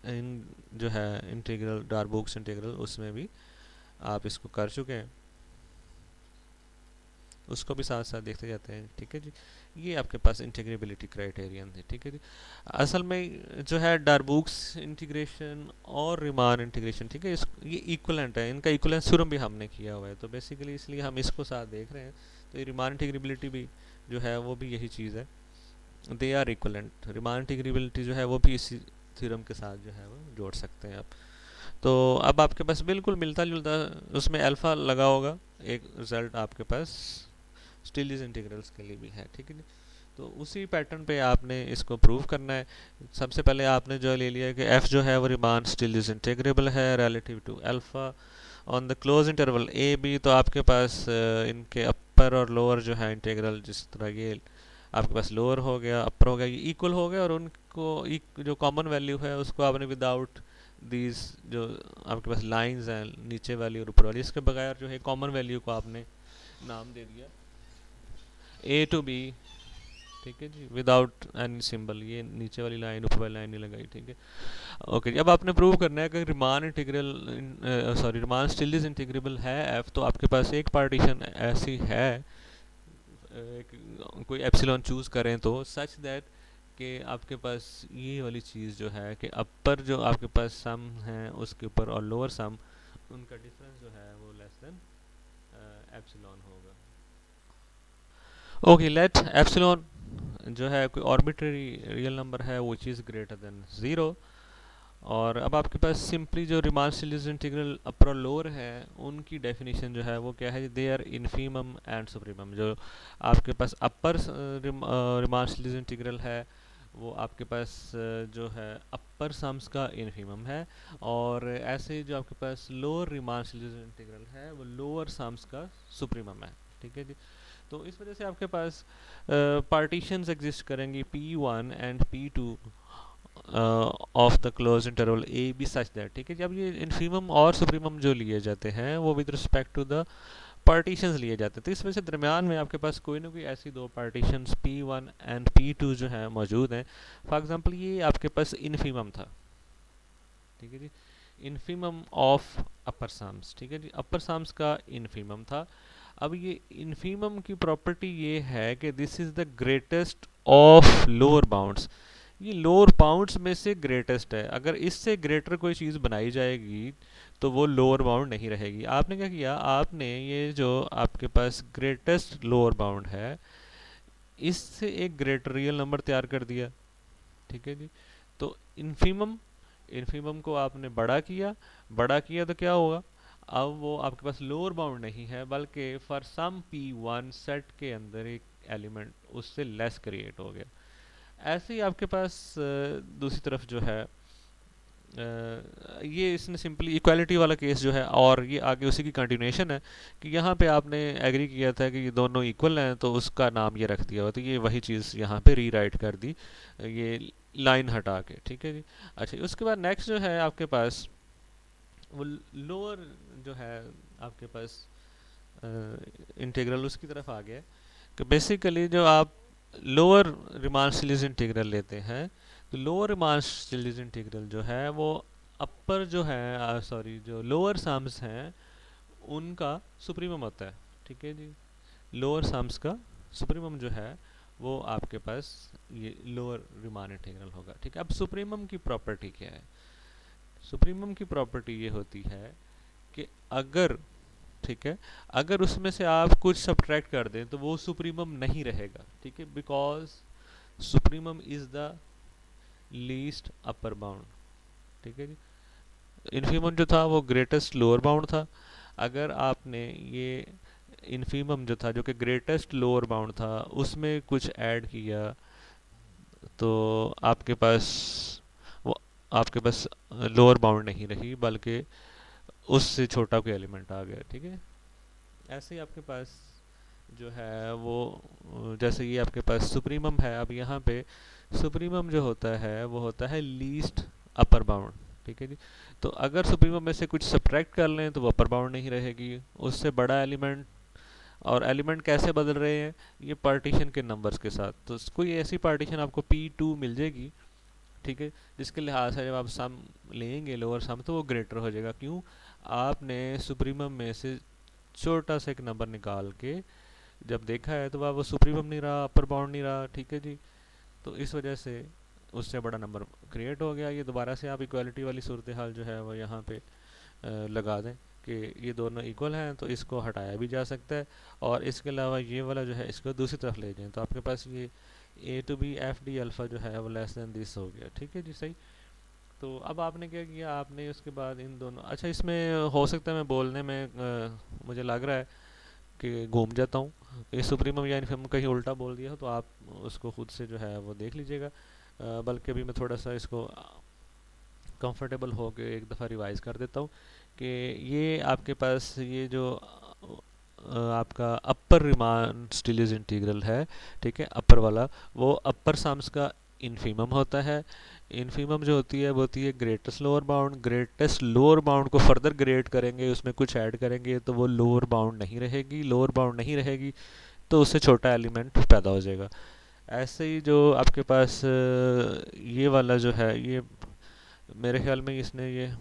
A: इन जो है इंटीग्रल डार्बोक्स इंटीग्रल उसमें भी आप इसको कर चुके हैं, उसको भी साथ साथ देखते जाते हैं, ठीक है जी। ये आपके पास इंटीग्रेबिलिटी क्राइटेरियन है, ठीक है जी। असल में जो है डार्बोक्स इंटीग्रेशन और रिमान इंटीग्रेशन, ठीक है, ये इक्वलेंट है, इनका इक्वलेंस थ्योरम भी हमने किया हुआ है, तो बेसिकली इसलिए हम इसको साथ देख रहे हैं। तो ये रिमान इंटीग्रेबिलिटी भी जो है वो भी यही चीज़ है, they are equivalent. Riemann integrability जो है वो भी इसी थ्योरम के साथ जो है वो जोड़ सकते हैं आप। तो अब आपके पास बिल्कुल मिलता जुलता उसमें अल्फ़ा लगा होगा एक रिज़ल्ट आपके पास स्टिलिस इंटीग्रल्स के लिए भी है, ठीक है जी। तो उसी पैटर्न पे आपने इसको प्रूव करना है। सबसे पहले आपने जो ले लिया कि f जो है वो रिमान स्टिलिस इंटीग्रेबल है relative to alpha on the close interval A b. तो आपके पास इनके अपर और लोअर जो है इंटीग्रल, जिस तरह ये आपके पास लोअर हो गया अपर हो गया, ये इक्वल हो गया, और उनको जो कॉमन वैल्यू है उसको आपने विदाउट दीज जो आपके पास लाइंस हैं नीचे वाली और ऊपर वाली, इसके बगैर जो है कॉमन वैल्यू को आपने नाम दे दिया ए टू बी, ठीक है जी, विदाउट एनी सिंबल। ये नीचे वाली लाइन ऊपर वाली लाइन नहीं लगाई, ठीक है। ओके, अब आपने प्रूव करना है कि Riemann integral sorry Riemann Stieltjes integrable है एफ। तो आपके पास एक पार्टीशन ऐसी है कोई एप्सिलॉन चूज करें तो सच दैट कि आपके पास ये वाली चीज़ जो है कि अपर जो आपके पास सम है उसके ऊपर और लोअर सम उनका डिफरेंस जो है वो लेस देन एप्सिलॉन होगा। ओके, लेट एप्सिलॉन जो है कोई आर्बिट्रेरी रियल नंबर है which is greater than zero. और अब आपके पास सिंपली जो रिमान स्टिलिस इंटीग्रल अपर और लोअर है उनकी डेफिनेशन जो है वो क्या है, they are infimum and supremum. जो आपके पास अपर रिमान स्टिलिस इंटीग्रल है वो आपके पास जो है अपर सम्स का इन्फीमम है, और ऐसे जो आपके पास लोअर रिमान स्टिलिस इंटीग्रल है वो लोअर सम्स का सुप्रीमम है, ठीक है जी। तो इस वजह से आपके पास पार्टीशंस एग्जिस्ट करेंगी P1 and P2 of the close interval A b such that, ठीक है। जब ये इन्फीमम और सुप्रीमम जो लिए जाते हैं वो with respect to the partitions लिए जाते हैं, तो इस वजह से दरमियान में आपके पास कोई ना कोई ऐसी दो पार्टीशंस P1 एंड P2 जो है मौजूद हैं। फॉर एग्जांपल ये आपके पास इन्फीमम था, ठीक है जी, इन्फीमम ऑफ अपर साम्स, ठीक है जी, अपर साम्स का इन्फीमम था। अब ये इन्फीमम की प्रॉपर्टी ये है कि this is the greatest of lower bounds. ये लोअर बाउंड्स में से ग्रेटेस्ट है, अगर इससे ग्रेटर कोई चीज़ बनाई जाएगी तो वो लोअर बाउंड नहीं रहेगी। आपने क्या किया, आपने ये जो आपके पास ग्रेटेस्ट लोअर बाउंड है इससे एक ग्रेटर रियल नंबर तैयार कर दिया, ठीक है जी। तो इन्फीमम इन्फीमम को आपने बड़ा किया तो क्या होगा, अब वो आपके पास लोअर बाउंड नहीं है बल्कि फॉर सम P1 सेट के अंदर एक एलिमेंट उससे लेस क्रिएट हो गया। ऐसे ही आपके पास दूसरी तरफ जो है ये इसने सिंपली इक्वालिटी वाला केस जो है, और ये आगे उसी की कंटिन्यूएशन है कि यहाँ पे आपने एग्री किया था कि ये दोनों इक्वल हैं तो उसका नाम ये रख दिया हुआ, तो ये वही चीज़ यहाँ पे रीराइट कर दी ये लाइन हटा के, ठीक है जी। अच्छा, उसके बाद नेक्स्ट जो है आपके पास वो लोअर जो है आपके पास इंटीग्रल उसकी तरफ आ गया कि बेसिकली जो आप लोअर रिमान स्टिलिस इंटीग्रल लेते हैं तो लोअर रिमान स्टिलिस इंटीग्रल जो है वो अपर जो है सॉरी जो लोअर सम्स हैं उनका सुप्रीमम होता है, ठीक है जी। लोअर सम्स का सुप्रीमम जो है वो आपके पास ये लोअर रिमान इंटीग्रल होगा, ठीक है। अब सुप्रीमम की प्रॉपर्टी क्या है, सुप्रीमम की प्रॉपर्टी ये होती है कि अगर, ठीक है, अगर उसमें से आप कुछ सब्ट्रैक्ट कर दें तो वो सुप्रीमम नहीं रहेगा, ठीक है, because supremum is the least upper bound, ठीक है जी। इन्फीमम जो था वो ग्रेटेस्ट लोअर बाउंड था, अगर आपने ये इन्फीमम जो था जो कि ग्रेटेस्ट लोअर बाउंड था उसमें कुछ ऐड किया तो आपके पास वो आपके पास लोअर बाउंड नहीं रही बल्कि उससे छोटा कोई एलिमेंट आ गया, ठीक है। ऐसे ही आपके पास जो है वो जैसे ये आपके पास सुप्रीमम है, अब यहाँ पे सुप्रीमम जो होता है वो होता है लीस्ट अपर बाउंड। ठीक है जी। तो अगर सुप्रीमम में से कुछ सब्ट्रैक्ट कर लें तो वो अपर बाउंड नहीं रहेगी, उससे बड़ा एलिमेंट। और एलिमेंट कैसे बदल रहे हैं, ये पार्टीशन के नंबर्स के साथ। तो कोई ऐसी पार्टीशन आपको P2 मिल जाएगी, ठीक है, जिसके लिहाज से जब आप सम लेंगे लोअर सम तो वो ग्रेटर हो जाएगा। क्यों? आपने सुप्रीमम में से छोटा सा एक नंबर निकाल के जब देखा है तो वह वो सुप्रीमम नहीं रहा, अपर बाउंड नहीं रहा। ठीक है जी। तो इस वजह से उससे बड़ा नंबर क्रिएट हो गया। ये दोबारा से आप इक्वालिटी वाली सूरत हाल जो है वो यहाँ पे लगा दें कि ये दोनों इक्वल हैं, तो इसको हटाया भी जा सकता है। और इसके अलावा ये वाला जो है इसको दूसरी तरफ ले जाएं तो आपके पास ये A to B F D alpha जो है वो लेस देन दिस हो गया। ठीक है जी, सही। तो अब आपने क्या किया, आपने उसके बाद इन दोनों, अच्छा इसमें हो सकता है मैं बोलने में मुझे लग रहा है कि घूम जाता हूँ, ये सुप्रीमम या इन्फीमम कहीं उल्टा बोल दिया हो तो आप उसको खुद से जो है वो देख लीजिएगा। बल्कि अभी मैं थोड़ा सा इसको कंफर्टेबल हो के एक दफ़ा रिवाइज़ कर देता हूँ कि ये आपके पास ये जो आपका अपर रिमान स्टिलियस इंटीग्रल है, ठीक है, अपर वाला, वो अपर सम्स का इन्फीमम होता है। इन्फीमम जो होती है वो होती है greatest lower bound. Greatest lower bound को फर्दर ग्रेड करेंगे, उसमें कुछ ऐड करेंगे तो वो लोअर बाउंड नहीं रहेगी। लोअर बाउंड नहीं रहेगी तो उससे छोटा एलिमेंट पैदा हो जाएगा। ऐसे ही जो आपके पास ये वाला जो है, ये मेरे ख्याल में इसने ये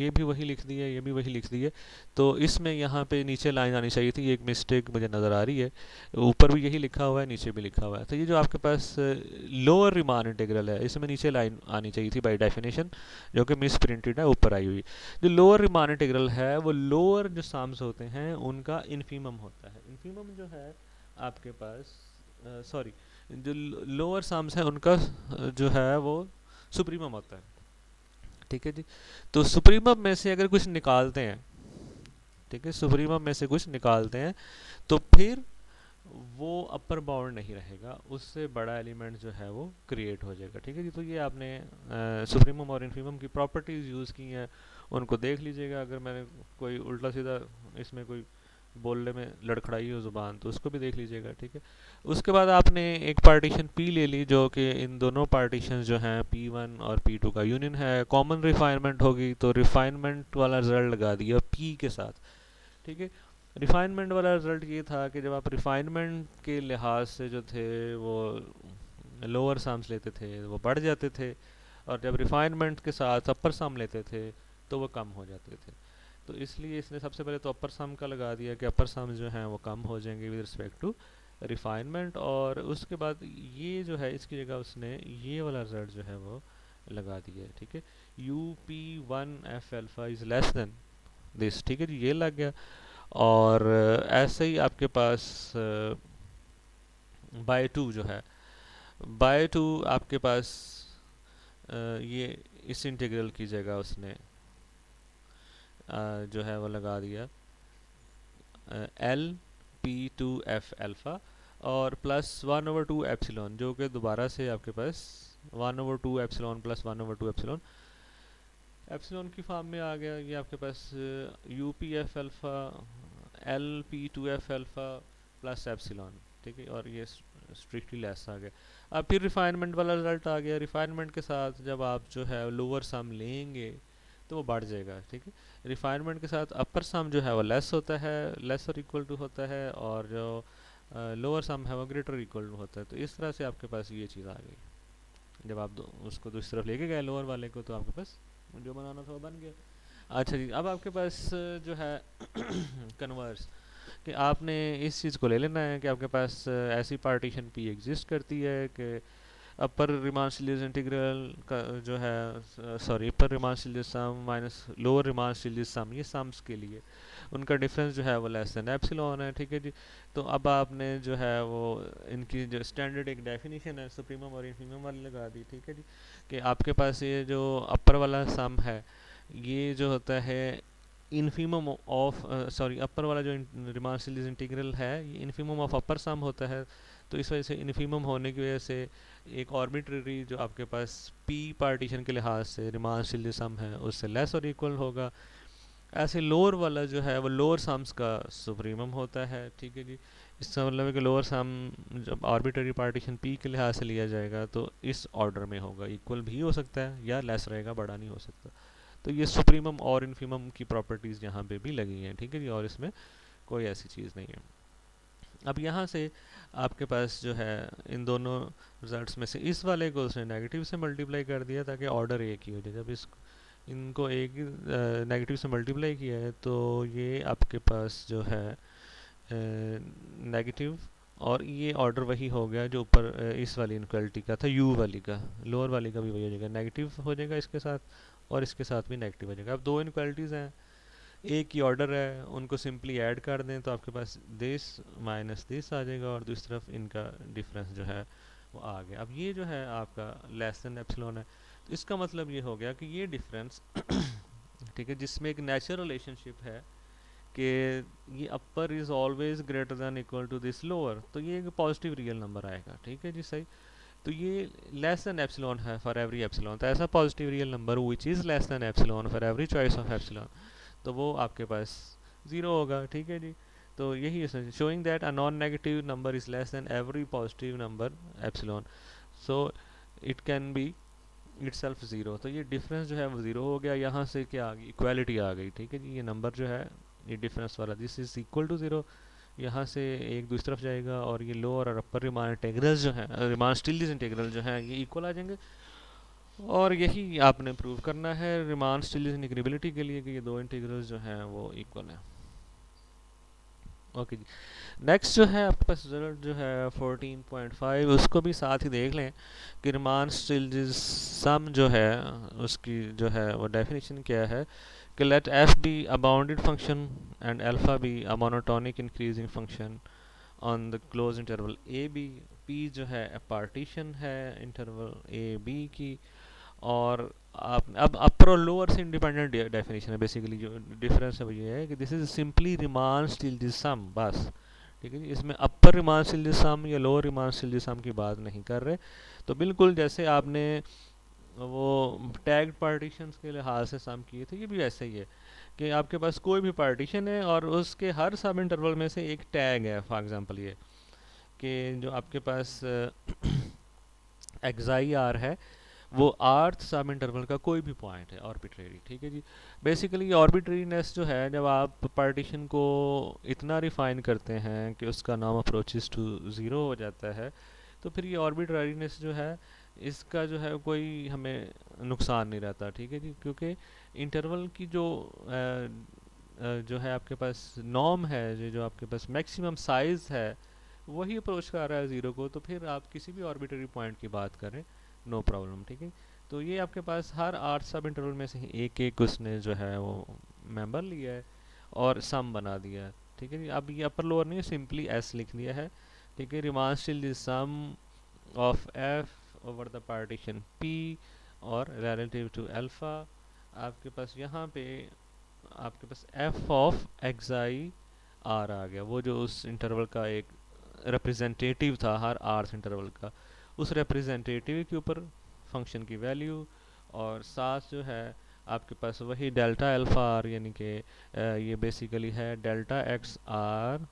A: भी वही लिख दी है, ये भी वही लिख दी है। तो इसमें यहाँ पे नीचे लाइन आनी चाहिए थी, ये एक मिस्टेक मुझे नज़र आ रही है। ऊपर भी यही लिखा हुआ है, नीचे भी लिखा हुआ है। तो ये जो आपके पास लोअर रिमान इंटीग्रल है, इसमें नीचे लाइन आनी चाहिए थी बाय डेफिनेशन, जो कि मिस प्रिंटेड है, ऊपर आई हुई। जो लोअर रिमान इंटीग्रल है वो लोअर जो साम्स होते हैं उनका इन्फीमम होता है। इन्फीमम जो है आपके पास, सॉरी, जो लोअर साम्स हैं उनका जो है वो सुप्रीमम होता है। ठीक है जी। तो सुप्रीमम में से अगर कुछ निकालते हैं, ठीक है, सुप्रीमम में से कुछ निकालते हैं तो फिर वो अपर बाउंड नहीं रहेगा, उससे बड़ा एलिमेंट जो है वो क्रिएट हो जाएगा। ठीक है जी। तो ये आपने सुप्रीमम और इन्फीमम की प्रॉपर्टीज़ यूज़ की हैं, उनको देख लीजिएगा। अगर मैंने कोई उल्टा सीधा इसमें कोई बोलने में लड़खड़ाई हो ज़ुबान तो उसको भी देख लीजिएगा। ठीक है। उसके बाद आपने एक पार्टीशन P ले ली, जो कि इन दोनों पार्टीशन जो हैं P1 और P2 का यूनियन है। कॉमन रिफाइनमेंट होगी तो रिफाइनमेंट वाला रिजल्ट लगा दिया P के साथ। ठीक है। रिफाइनमेंट वाला रिजल्ट ये था कि जब आप रिफाइनमेंट के लिहाज से जो थे वो लोअर सम्स लेते थे वो बढ़ जाते थे, और जब रिफाइनमेंट के साथ अपर सम लेते थे तो वो कम हो जाते थे। तो इसलिए इसने सबसे पहले तो अपर सम का लगा दिया कि अपर सम जो हैं वो कम हो जाएंगे विद रिस्पेक्ट टू रिफाइनमेंट। और उसके बाद ये जो है इसकी जगह उसने ये वाला रिजल्ट जो है वो लगा दिया है। ठीक है। UP1F alpha is less than this. ठीक है जी, ये लग गया। और ऐसे ही आपके पास बाय टू जो है, बाय टू आपके पास ये इस इंटीग्रल की जगह उसने जो है वो लगा दिया L P2F अल्फ़ा और प्लस 1/2 एप्सिलॉन, जो कि दोबारा से आपके पास 1/2 एप्सिलॉन प्लस 1/2 एप्सिलॉन एप्सिलॉन की फॉर्म में आ गया। ये आपके पास UPF alpha LP2F alpha plus epsilon. ठीक है। और ये स्ट्रिक्टली लेस आ गया। अब फिर रिफाइनमेंट वाला रिजल्ट आ गया। रिफाइनमेंट के साथ जब आप जो है लोअर सम लेंगे तो वो बढ़ जाएगा। ठीक है। रिफाइनमेंट के साथ अपर सम जो है वो लेस होता है, लेस और इक्वल टू होता है, और जो लोअर सम है वो ग्रेटर इक्वल टू होता है। तो इस तरह से आपके पास ये चीज़ आ गई। जब आप उसको दूसरी तरफ लेके गए लोअर वाले को तो आपके पास जो बनाना था वो बन गया। अच्छा जी, अब आपके पास जो है कन्वर्स, कि आपने इस चीज़ को ले लेना है कि आपके पास ऐसी पार्टीशन P एग्जिस्ट करती है कि अपर रिमान स्टिलियस इंटीग्रल का जो है, सॉरी, अपर रिमान स्टिलियस सम माइनस लोअर रिमान स्टिलियस सम, ये सम्स के लिए उनका डिफरेंस जो है वो लेस देन एप्सिलॉन है। ठीक है जी। तो अब आपने जो है वो इनकी जो स्टैंडर्ड एक डेफिनेशन है सुप्रीमम और इन्फीमम वाली लगा दी। ठीक है जी। कि आपके पास ये जो अपर वाला सम है ये जो होता है इन्फीमम ऑफ, सॉरी, अपर वाला जो रिमान स्टिलियस इंटीग्रल है ये इन्फीमम ऑफ अपर सम होता है। तो इस वजह से इन्फीमम होने की वजह से एक आर्बिट्रेरी जो आपके पास P पार्टीशन के लिहाज से रिमान स्टिलियस सम है उससे लेस और इक्वल होगा। ऐसे लोअर वाला जो है वो लोअर सम्स का सुप्रीमम होता है, ठीक है जी। इसका मतलब है कि लोअर सम जब आर्बिट्ररी पार्टीशन पी के लिहाज से लिया जाएगा तो इस ऑर्डर में होगा, इक्वल भी हो सकता है या लेस रहेगा, बड़ा नहीं हो सकता। तो ये सुप्रीमम और इन्फीमम की प्रॉपर्टीज़ यहाँ पे भी लगी हैं, ठीक है जी, और इसमें कोई ऐसी चीज़ नहीं है। अब यहाँ से आपके पास जो है इन दोनों रिजल्ट्स में से इस वाले को उसने नेगेटिव से मल्टीप्लाई कर दिया ताकि ऑर्डर एक ही हो जाए। जब इस इनको एक ही नेगेटिव से मल्टीप्लाई किया है तो ये आपके पास जो है नेगेटिव, और ये ऑर्डर वही हो गया जो ऊपर इस वाली इनक्वालिटी का था, यू वाली का, लोअर वाली का भी वही हो जाएगा, नेगेटिव हो जाएगा इसके साथ और इसके साथ भी नेगेटिव हो जाएगा। अब दो इनक्वालिटीज़ हैं, एक ही ऑर्डर है, उनको सिंपली ऐड कर दें तो आपके पास दिस माइनस दिस आ जाएगा और दूसरी तरफ इनका डिफरेंस जो है वो आ गया। अब ये जो है आपका लेस देन एप्सिलॉन है, तो इसका मतलब ये हो गया कि ये डिफरेंस ठीक है, जिसमें एक नेचुरल रिलेशनशिप है कि ये upper is always greater than equal to this lower, तो ये एक पॉजिटिव रियल नंबर आएगा, ठीक है जी, सही। तो ये लेस देन एप्सिलॉन है फॉर एवरी एप्सिलॉन, तो ऐसा positive real number which is less than epsilon for every choice of epsilon, तो वो आपके पास ज़ीरो होगा, ठीक है जी। तो यही showing that a non negative number is less than every positive number epsilon, so it can be it self zero. तो ये डिफरेंस जो है वो ज़ीरो हो गया, यहाँ से क्या आ गई, इक्वालिटी आ गई, ठीक है जी। ये नंबर जो है ये डिफरेंस वाला this is equal to zero, यहाँ से एक दूसरी तरफ जाएगा और ये लोअर और अपर रिमान इंटीग्रल जो है, रिमान स्टिल्लिस इंटीग्रल जो है ये इक्वल आ जाएंगे। और यही आपने प्रूव करना है रिमान स्टिल्लिस इंटीग्रेबिलिटी के लिए कि ये दो इंटीग्रल्स जो हैं वो इक्वल हैं। ओके जी, नेक्स्ट जो है आपके पास रिजल्ट जो है 14.5, उसको भी साथ ही देख लें कि रिमान स्टिल्लिस सम जो है उसकी जो है वो डेफिनेशन क्या है कि let f be a bounded function and alpha be a monotonic increasing function on the close interval A b. P जो है पार्टीशन है इंटरवल ए बी की, और आप अब अपर और लोअर से इंडिपेंडेंट डेफिनेशन है, बेसिकली जो डिफरेंस है वो ये है कि this is simply Riemann Stieltjes sum, बस, ठीक है जी। इसमें अपर रिमान स्टिल सम या लोअर रिमान स्टिल सम की बात नहीं कर रहे। तो बिल्कुल जैसे आपने वो टैग्ड पार्टीशंस के लिहाज से सम किए थे, ये भी ऐसे ही है कि आपके पास कोई भी पार्टीशन है और उसके हर सब इंटरवल में से एक टैग है। फॉर एग्जांपल ये कि जो आपके पास एक्साई आर है वो आर्थ सब इंटरवल का कोई भी पॉइंट है आर्बिट्रेरी, ठीक है जी। बेसिकली आर्बिट्रेरीनेस जो है जब आप पार्टीशन को इतना रिफाइन करते हैं कि उसका नाम अप्रोचेस टू ज़ीरो हो जाता है, तो फिर ये आर्बिट्रेरीनेस जो है इसका जो है कोई हमें नुकसान नहीं रहता, ठीक है जी, क्योंकि इंटरवल की जो है आपके पास नॉर्म है, जो आपके पास मैक्सिमम साइज़ है वही अप्रोच कर रहा है ज़ीरो को, तो फिर आप किसी भी आर्बिट्रेरी पॉइंट की बात करें नो प्रॉब्लम, ठीक है। तो ये आपके पास हर 8 सब इंटरवल में से एक एक उसने जो है वो मेंबर लिया है और सम बना दिया है, ठीक है जी। अब ये अपर लोअर नहीं, सिंपली एस लिख दिया है, ठीक है। Riemann Stieltjes the sum of f over the partition P और रिलेटिव टू अल्फा। आपके पास यहाँ पे आपके पास एफ ऑफ एक्साई आर आ गया, वो जो उस इंटरवल का एक रिप्रेजेंटेटिव था हर आर्थ इंटरवल का, उस रिप्रेजेंटेटिव के ऊपर फंक्शन की वैल्यू, और साथ जो है आपके पास वही डेल्टा अल्फा आर, यानी कि ये बेसिकली है delta x r,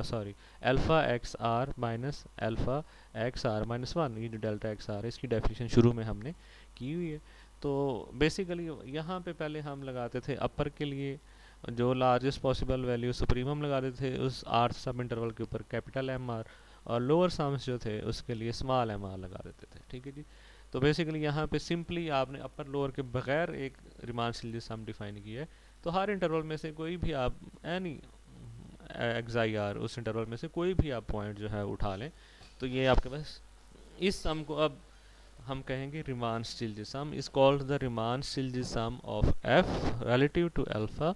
A: sorry alpha x are minus alpha x are minus one. ये जो डेल्टा एक्स आर है इसकी डेफिनेशन शुरू में हमने की हुई है। तो बेसिकली यहाँ पे पहले हम लगाते थे अपर के लिए जो लार्जेस्ट पॉसिबल वैल्यू सुप्रीमम लगा देते थे उस आर सब इंटरवल के ऊपर कैपिटल एम आर, और लोअर सम्स जो थे उसके लिए स्मॉल एम आर लगा देते थे, ठीक है जी। तो बेसिकली यहाँ पे सिंपली आपने अपर लोअर के बगैर एक रिमान स्टिल सम डिफाइन किया है। तो हर इंटरवल में से कोई भी आप एनी एक्साई आर उस इंटरवल में से कोई भी आप पॉइंट जो है उठा लें, तो ये आपके पास इस सम को अब हम कहेंगे Riemann Stieltjes sum is called the Riemann Stieltjes sum of F relative to alpha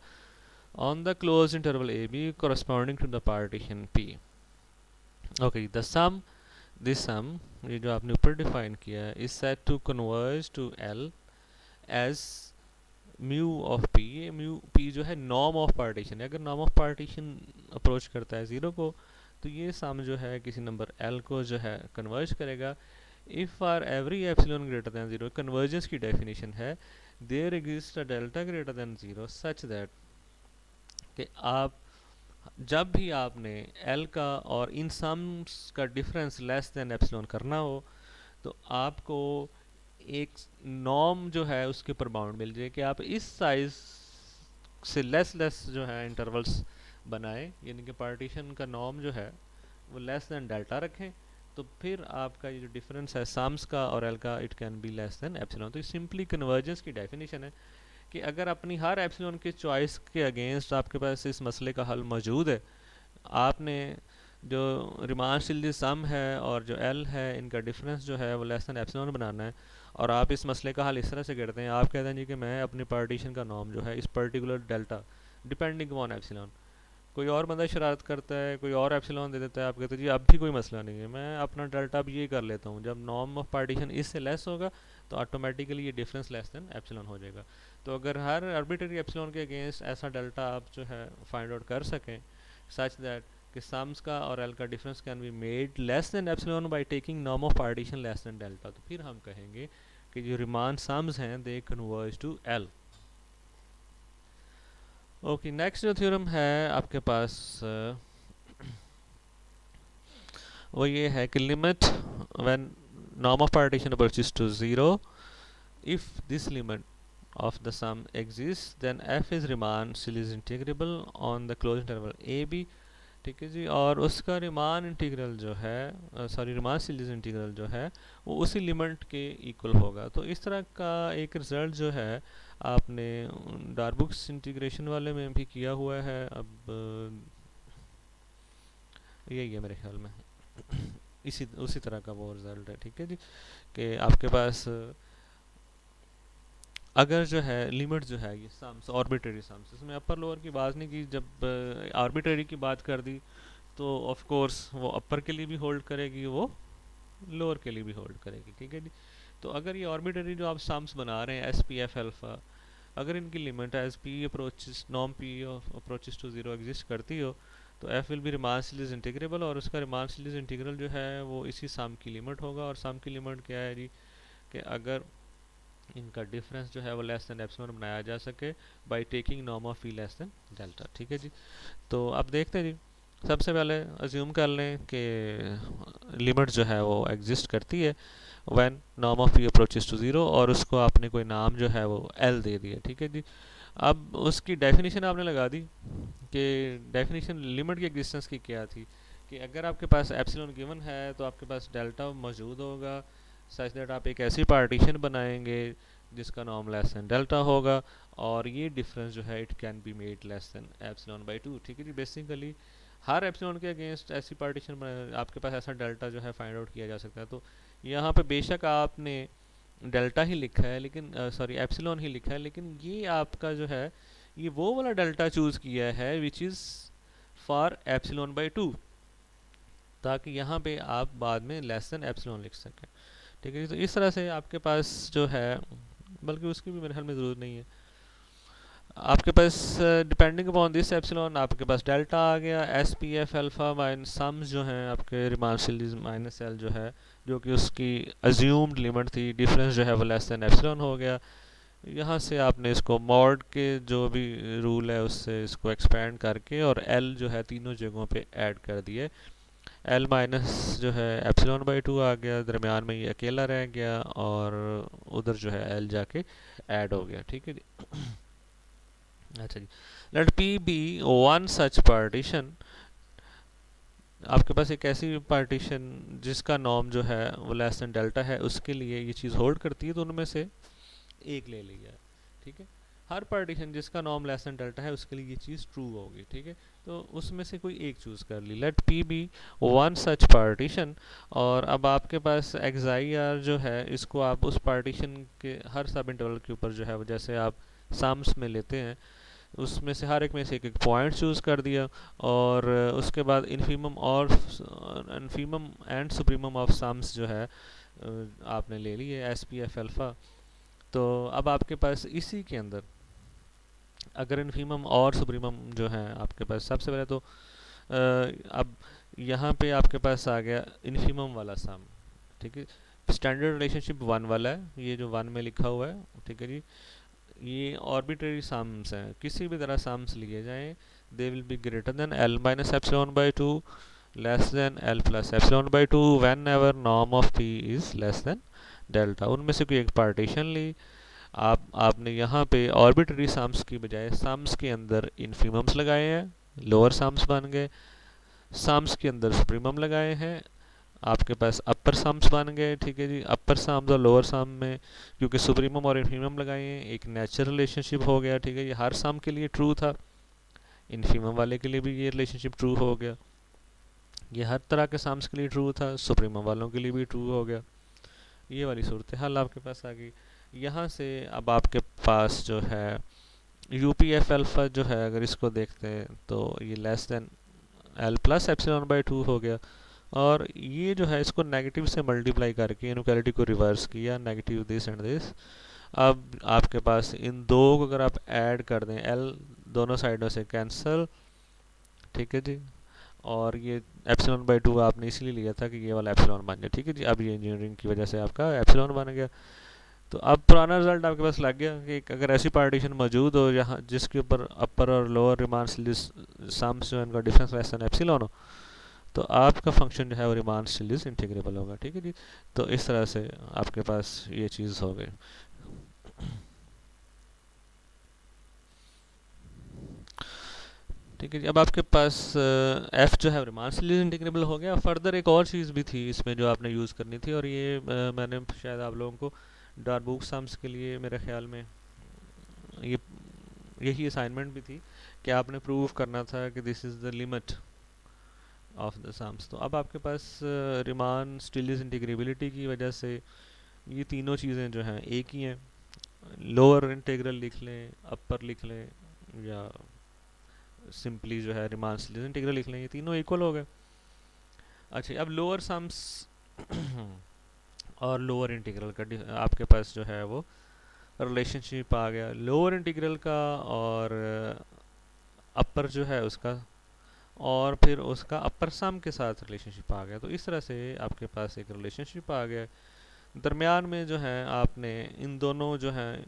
A: on the closed interval AB corresponding to the partition P. Okay, the sum, this sum ये जो आपने ऊपर डिफाइन किया है is said to converge to L as mu of P। ये mu P जो है नॉर्म ऑफ पार्टीशन है, अगर नॉर्म ऑफ पार्टीशन अप्रोच करता है ज़ीरो को तो ये सम जो है किसी नंबर L को जो है कन्वर्ज करेगा। If for every epsilon greater than zero, convergence की डेफिनेशन है there exist a delta greater than zero such that कि आप जब भी आपने एल का और इन सम्स का डिफरेंस लेस देन एप्सिलॉन करना हो, तो आपको एक नॉर्म जो है उसके ऊपर बाउंड मिल जाए कि आप इस साइज से लेस लेस जो है इंटरवल्स बनाए, यानी कि पार्टीशन का नॉर्म जो है वो लेस देन डेल्टा रखें, तो फिर आपका ये जो डिफरेंस है साम्स का और एल का, it can be less than epsilon. तो ये सिंपली कन्वर्जेंस की डेफिनेशन है कि अगर अपनी हर एप्सिलॉन के चॉइस के अगेंस्ट आपके पास इस मसले का हल मौजूद है, आपने जो रिमार्क सम है और जो एल है इनका डिफरेंस जो है वो लेस देन एप्सिलॉन बनाना है, और आप इस मसले का हल इस तरह से करते हैं, आप कहते हैं जी कि मैं अपनी पार्टीशन का नॉर्म जो है इस particular delta depending on epsilon, कोई और बंदा शरारत करता है, कोई और एप्सिलॉन दे देता है, आप कहते हैं जी अब भी कोई मसला नहीं है, मैं अपना डेल्टा अब ये कर लेता हूँ, जब नॉर्म ऑफ पार्टीशन इससे लेस होगा तो ऑटोमेटिकली ये डिफरेंस लेस देन एप्सिलॉन हो जाएगा। तो अगर हर आर्बिट्रेरी एप्सिलॉन के अगेंस्ट ऐसा डेल्टा आप जो है फाइंड आउट कर सकें सच दैट कि सम्स का और एल का difference can be made less than epsilon by taking norm of partition less than delta, तो फिर हम कहेंगे कि जो रिमान सम्स हैं they converge to L. Okay, next जो थ्योरम है आपके पास वो ये है कि limit when norm of partition approaches to 0, if this limit of the sum exists then f is Riemann series integrable on the closed interval a b, ठीक है जी, और उसका रिमान इंटीग्रल जो है सॉरी रिमान सीरीज इंटीग्रल जो है वो उसी लिमिट के इक्वल होगा। तो इस तरह का एक रिजल्ट जो है आपने डार्बुक्स इंटीग्रेशन वाले में भी किया हुआ है, अब यही है मेरे ख्याल में इसी उसी तरह का वो रिजल्ट है, ठीक है जी, कि आपके पास अगर जो है लिमिट जो है ये सम्स आर्बिट्रेरी सम्स, इसमें अपर लोअर की बात नहीं की, जब आर्बिट्रेरी की बात कर दी तो ऑफ कोर्स वो अपर के लिए भी होल्ड करेगी, वो लोअर के लिए भी होल्ड करेगी, ठीक है जी। तो अगर ये आर्बिट्रेरी जो आप सम्स बना रहे हैं एस पी एफ अल्फा, अगर इनकी लिमिट एज पी अप्रोचेस नॉम P approaches to zero exist करती हो, तो f will be Riemann Stieltjes integrable, और उसका रिमान सीरीज इंटीग्रल जो है वो इसी सम की लिमिट होगा। और सम की लिमिट क्या है जी, कि अगर इनका डिफरेंस जो है वो लेस देन एप्सिलॉन बनाया जा सके bye taking norm of E less than delta, ठीक है जी। तो अब देखते हैं जी, सबसे पहले अज्यूम कर लें कि लिमिट जो है वो एग्जिस्ट करती है when norm of e approaches to zero, और उसको आपने कोई नाम जो है वो एल दे दिया, ठीक है जी। अब उसकी डेफिनेशन आपने लगा दी कि डेफिनेशन लिमिट की एग्जिस्टेंस की क्या थी, कि अगर आपके पास एप्सिलॉन गिवन है तो आपके पास डेल्टा मौजूद होगा सच दैट आप एक ऐसी पार्टीशन बनाएंगे जिसका नॉर्म लेस देन डेल्टा होगा, और ये डिफरेंस जो है it can be made less than epsilon bye 2, ठीक है जी। बेसिकली हर एप्सिलॉन के अगेंस्ट ऐसी पार्टीशन आपके पास ऐसा डेल्टा जो है फाइंड आउट किया जा सकता है। तो यहाँ पे बेशक आपने डेल्टा ही लिखा है, लेकिन सॉरी एप्सिलॉन ही लिखा है, लेकिन ये आपका जो है ये वो वाला डेल्टा चूज़ किया है which is for epsilon bye 2, ताकि यहाँ पे आप बाद में लेस देन एप्सिलॉन लिख सकें, ठीक है जी। तो इस तरह से आपके पास जो है, बल्कि उसकी भी मेरे ख्याल में ज़रूरत नहीं है, आपके पास डिपेंडिंग अपॉन दिस एप्सिलॉन आपके पास डेल्टा आ गया, S P F alpha minus sums जो हैं आपके रिमान सीरीज माइनस एल जो है, जो कि उसकी अज्यूम्ड लिमिट थी, डिफरेंस जो है वो लेस देन एप्सिलॉन हो गया। यहाँ से आपने इसको मॉड के जो भी रूल है उससे इसको एक्सपेंड करके और एल जो है तीनों जगहों पे ऐड कर दिए, एल माइनस जो है एप्सिलॉन बाई 2 आ गया, दरमियान में ये अकेला रह गया, और उधर जो है एल जाके ऐड हो गया, ठीक है जी। अच्छा जी, let P be one such partition, आपके पास एक ऐसी पार्टीशन जिसका नॉर्म जो है वो लेस देन डेल्टा है, उसके लिए ये चीज़ होल्ड करती है, तो उनमें से एक ले लिया, ठीक है। हर पार्टीशन जिसका नॉर्म लेस देन डेल्टा है उसके लिए ये चीज़ ट्रू होगी, ठीक है। तो उसमें से कोई एक चूज़ कर ली, let P be one such partition, और अब आपके पास एक्स आई आर जो है इसको आप उस पार्टीशन के हर सब इंटरवल के ऊपर जो है जैसे आप सम्स में लेते हैं उसमें से हर एक में से एक एक पॉइंट चूज़ कर दिया, और उसके बाद infimum and supremum of sums जो है आपने ले ली है एस पी एफ अल्फ़ा। तो अब आपके पास इसी के अंदर अगर इन्फीमम और सुप्रीमम जो है आपके पास, सबसे पहले तो अब यहाँ पे आपके पास आ गया इन्फीमम वाला सम, ठीक है। स्टैंडर्ड रिलेशनशिप वन वाला है, ये जो वन में लिखा हुआ है, ठीक है जी। ये आर्बिट्रेरी सम्स हैं, किसी भी तरह सम्स लिए जाएं they will be greater than L minus epsilon by 2, less than L plus epsilon by 2 whenever norm of P is less than delta. उनमें से कोई एक पार्टीशन ली, आपने यहाँ पे आर्बिट्ररी सम्स की बजाय सम्स के अंदर इन्फीमम्स लगाए हैं, लोअर सम्स बन गए। सम्स के अंदर सुप्रीमम लगाए हैं, आपके पास अपर सम्स बन गए। ठीक है जी, अपर सम्स और लोअर सम में क्योंकि सुप्रीमम और इन्फीमम लगाए हैं, एक नेचुरल रिलेशनशिप हो गया। ठीक है, ये हर सम के लिए ट्रू था, इन्फीमम वाले के लिए भी ये रिलेशनशिप ट्रू हो गया। ये हर तरह के सम्स के लिए ट्रू था, सुप्रीमम वालों के लिए भी ट्रू हो गया। ये वाली सूरत हाल आपके पास आ गई। यहाँ से अब आपके पास जो है यू पी एफ अल्फ़ा जो है, अगर इसको देखते हैं तो ये less than L plus epsilon by 2 हो गया। और ये जो है इसको नेगेटिव से मल्टीप्लाई करके इनक्वालिटी को रिवर्स किया, नेगेटिव दिस एंड दिस। अब आपके पास इन दो को अगर आप ऐड कर दें, एल दोनों साइडों से कैंसिल। ठीक है जी, और ये एप्सिलॉन बाई 2 आपने इसलिए लिया था कि ये वाला एप्सिलॉन बन जाए। ठीक है जी, अब ये इंजीनियरिंग की वजह से आपका एप्सिलॉन बन गया। तो अब पुराना रिजल्ट आपके पास लग गया कि अगर ऐसी पार्टीशन मौजूद हो जहाँ जिसके ऊपर अपर और लोअर रिमान सम्स जो है इनका डिफरेंस लेस देन एप्सिलॉन हो, तो आपका फंक्शन जो है वो रिमान सीरीज इंटीग्रेबल होगा। ठीक है जी, तो इस तरह से आपके पास ये चीज़ हो गई। ठीक है जी, अब आपके पास एफ जो है रिमान सीरीज इंटीग्रेबल हो गया। फर्दर एक और चीज़ भी थी इसमें जो आपने यूज़ करनी थी, और ये मैंने शायद आप लोगों को डार्बुक सम्स के लिए मेरे ख्याल में ये यही असाइनमेंट भी थी कि आपने प्रूव करना था कि this is the limit of the sums. तो अब आपके पास रिमान स्टिलिस इंटीग्रेबिलिटी की वजह से ये तीनों चीज़ें जो हैं एक ही हैं। लोअर इंटीग्रल लिख लें, अपर लिख लें, या सिंपली जो है रिमान स्टिलिस इंटीग्रल लिख लें, ये तीनों इक्वल हो गए। अच्छा, अब लोअर सम्स और लोअर इंटीग्रल का आपके पास जो है वो रिलेशनशिप आ गया, लोअर इंटीग्रल का और अपर जो है उसका, और फिर उसका अपर सम के साथ रिलेशनशिप आ गया। तो इस तरह से आपके पास एक रिलेशनशिप आ गया। दरमियान में जो है आपने इन दोनों जो है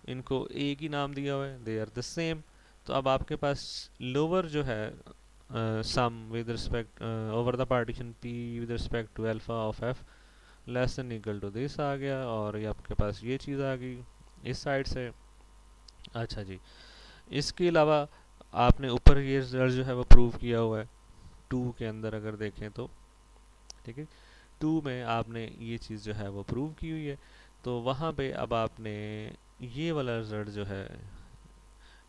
A: इनको एक ही नाम दिया हुआ है, दे आर द सेम। तो अब आपके पास लोअर जो है sum with respect over the partition P with respect to alpha of F less than equal to this आ गया, और ये आपके पास ये चीज़ आ गई इस साइड से। अच्छा जी, इसके अलावा आपने ऊपर ये रिजल्ट जो है वो प्रूव किया हुआ है 2 के अंदर अगर देखें तो। ठीक है, 2 में आपने ये चीज़ जो है वो प्रूव की हुई है। तो वहाँ पे अब आपने ये वाला रिजल्ट जो है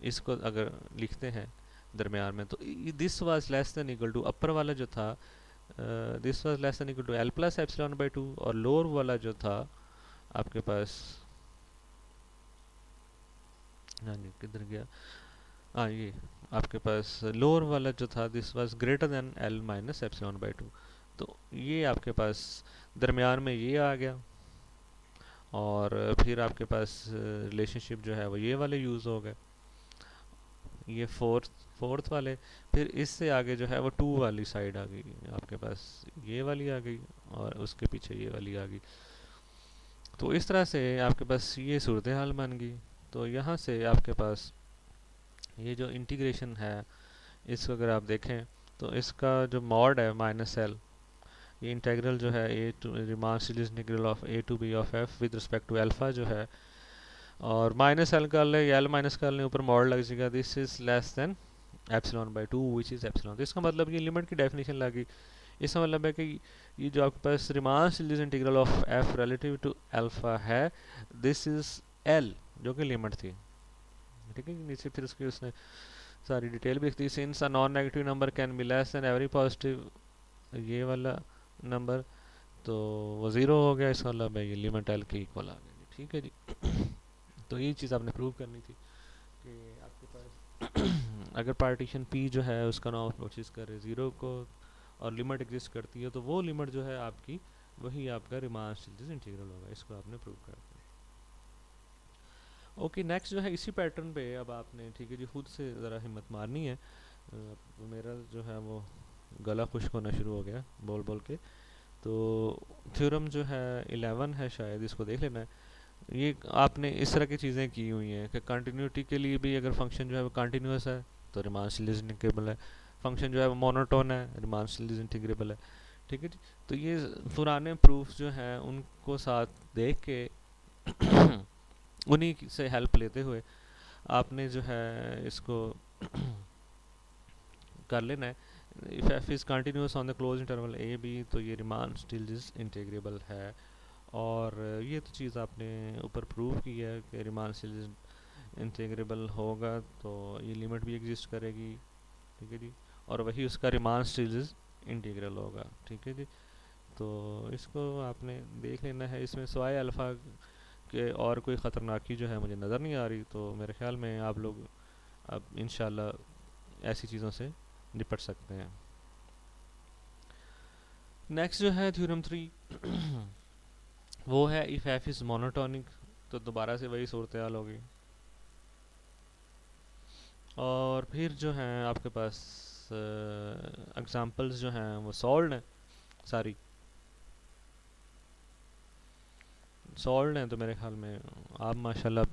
A: इसको अगर लिखते हैं दरमियान में, तो this was less than equal to, upper वाला जो था this was less than equal to L plus epsilon by 2, और लोअर वाला जो था आपके पास, हाँ जी किधर गया, हाँ ये आपके पास लोअर वाला जो था this was greater than L minus epsilon by 2। तो ये आपके पास दरमियान में ये आ गया, और फिर आपके पास रिलेशनशिप जो है वो ये वाले यूज़ हो गए, ये फोर्थ वाले। फिर इससे आगे जो है वो 2 वाली साइड आ गई, आपके पास ये वाली आ गई, और उसके पीछे ये वाली आ गई। तो इस तरह से आपके पास ये सूरत हाल बन गई। तो यहाँ से आपके पास ये जो इंटीग्रेशन है इसको अगर आप देखें तो इसका जो मॉड है माइनस एल, ये इंटीग्रल जो है A to Riemann series integral of A to B of F with respect to alpha जो है, और माइनस एल कर ले या एल माइनस कर ले, ऊपर मॉड लग जाएगा this is less than epsilon by 2 which is epsilon. तो इसका मतलब ये लिमिट की डेफिनेशन लगी। इसका मतलब है कि ये जो आपके पास Riemann series integral of F relative to alpha है, दिस इज एल जो कि लिमिट थी। ठीक है, नीचे फिर उसकी उसने सारी डिटेल भी लिख दी। Since a non negative number can be less than every positive, ये वाला नंबर, तो वो ज़ीरो हो गया। इसका मतलब है ये लिमिट एल के इक्वल आ गई। ठीक है जी, तो ये चीज़ आपने प्रूव करनी थी कि आपके पास अगर पार्टीशन पी जो है उसका नॉर्म अप्रोचेस करे ज़ीरो को और लिमिट एग्जिस्ट करती है, तो वो लिमिट जो है आपकी वही आपका रिमान सीरीज इंटीग्रल होगा। इसको आपने प्रूव कर दिया। ओके, नेक्स्ट जो है इसी पैटर्न पे अब आपने, ठीक है जी, खुद से ज़रा हिम्मत मारनी है। मेरा जो है वो गला खुश्क होना शुरू हो गया बोल बोल के। तो थ्योरम जो है 11 है शायद, इसको देख लेना है। ये आपने इस तरह की चीज़ें की हुई हैं कि कंटिन्यूटी के लिए भी अगर फंक्शन जो है वो कंटिन्यूस है तो रीमान सीरीज इंटीग्रेबल है। फंक्शन जो है वो मोनोटोन है, रीमान सीरीज इंटीग्रेबल है। ठीक है जी। तो ये पुराने प्रूफ जो हैं उनको साथ देख के उन्हीं से हेल्प लेते हुए आपने जो है इसको कर लेना है। If f is continuous on the close interval A b, तो ये रीमान स्टिल्स इंटीग्रेबल है। और ये तो चीज़ आपने ऊपर प्रूव की है कि रीमान स्टिल्स इंटीग्रेबल होगा तो ये लिमिट भी एग्जिस्ट करेगी। ठीक है जी। और वही उसका रीमान स्टिल्स इंटीग्रल होगा। ठीक है जी। तो इसको आपने देख लेना है। इसमें सवाए अल्फ़ा के और कोई ख़तरनाकी जो है मुझे नज़र नहीं आ रही, तो मेरे ख्याल में आप लोग अब इंशाल्लाह ऐसी चीज़ों से निपट सकते हैं। नेक्स्ट जो है थ्योरम 3 वो है इफ़ एफ इज़ मोनोटोनिक। तो दोबारा से वही सूरत हाल होगी। और फिर जो हैं आपके पास एग्जांपल्स जो हैं वो सॉल्व हैं, सारी सॉल्व हैं। तो मेरे ख्याल में आप माशाल्लाह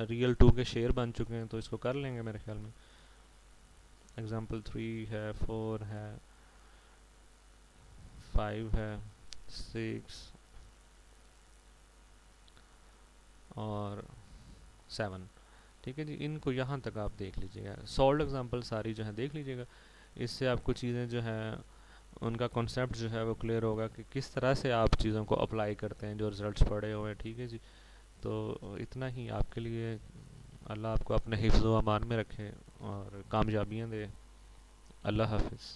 A: रियल 2 के शेयर बन चुके हैं, तो इसको कर लेंगे मेरे ख्याल में। एग्जांपल 3 है, 4 है, 5 है, 6 और 7। ठीक है जी। इनको यहाँ तक आप देख लीजिएगा, सॉल्व एग्जांपल सारी जो है देख लीजिएगा। इससे आपको चीज़ें जो हैं उनका कॉन्सेप्ट जो है वो क्लियर होगा कि किस तरह से आप चीज़ों को अप्लाई करते हैं जो रिजल्ट्स पड़े हुए हैं। ठीक है जी। तो इतना ही आपके लिए। अल्लाह आपको अपने हिफ्ज़ व अमान में रखे और कामयाबियाँ दे। अल्लाह हाफिज़।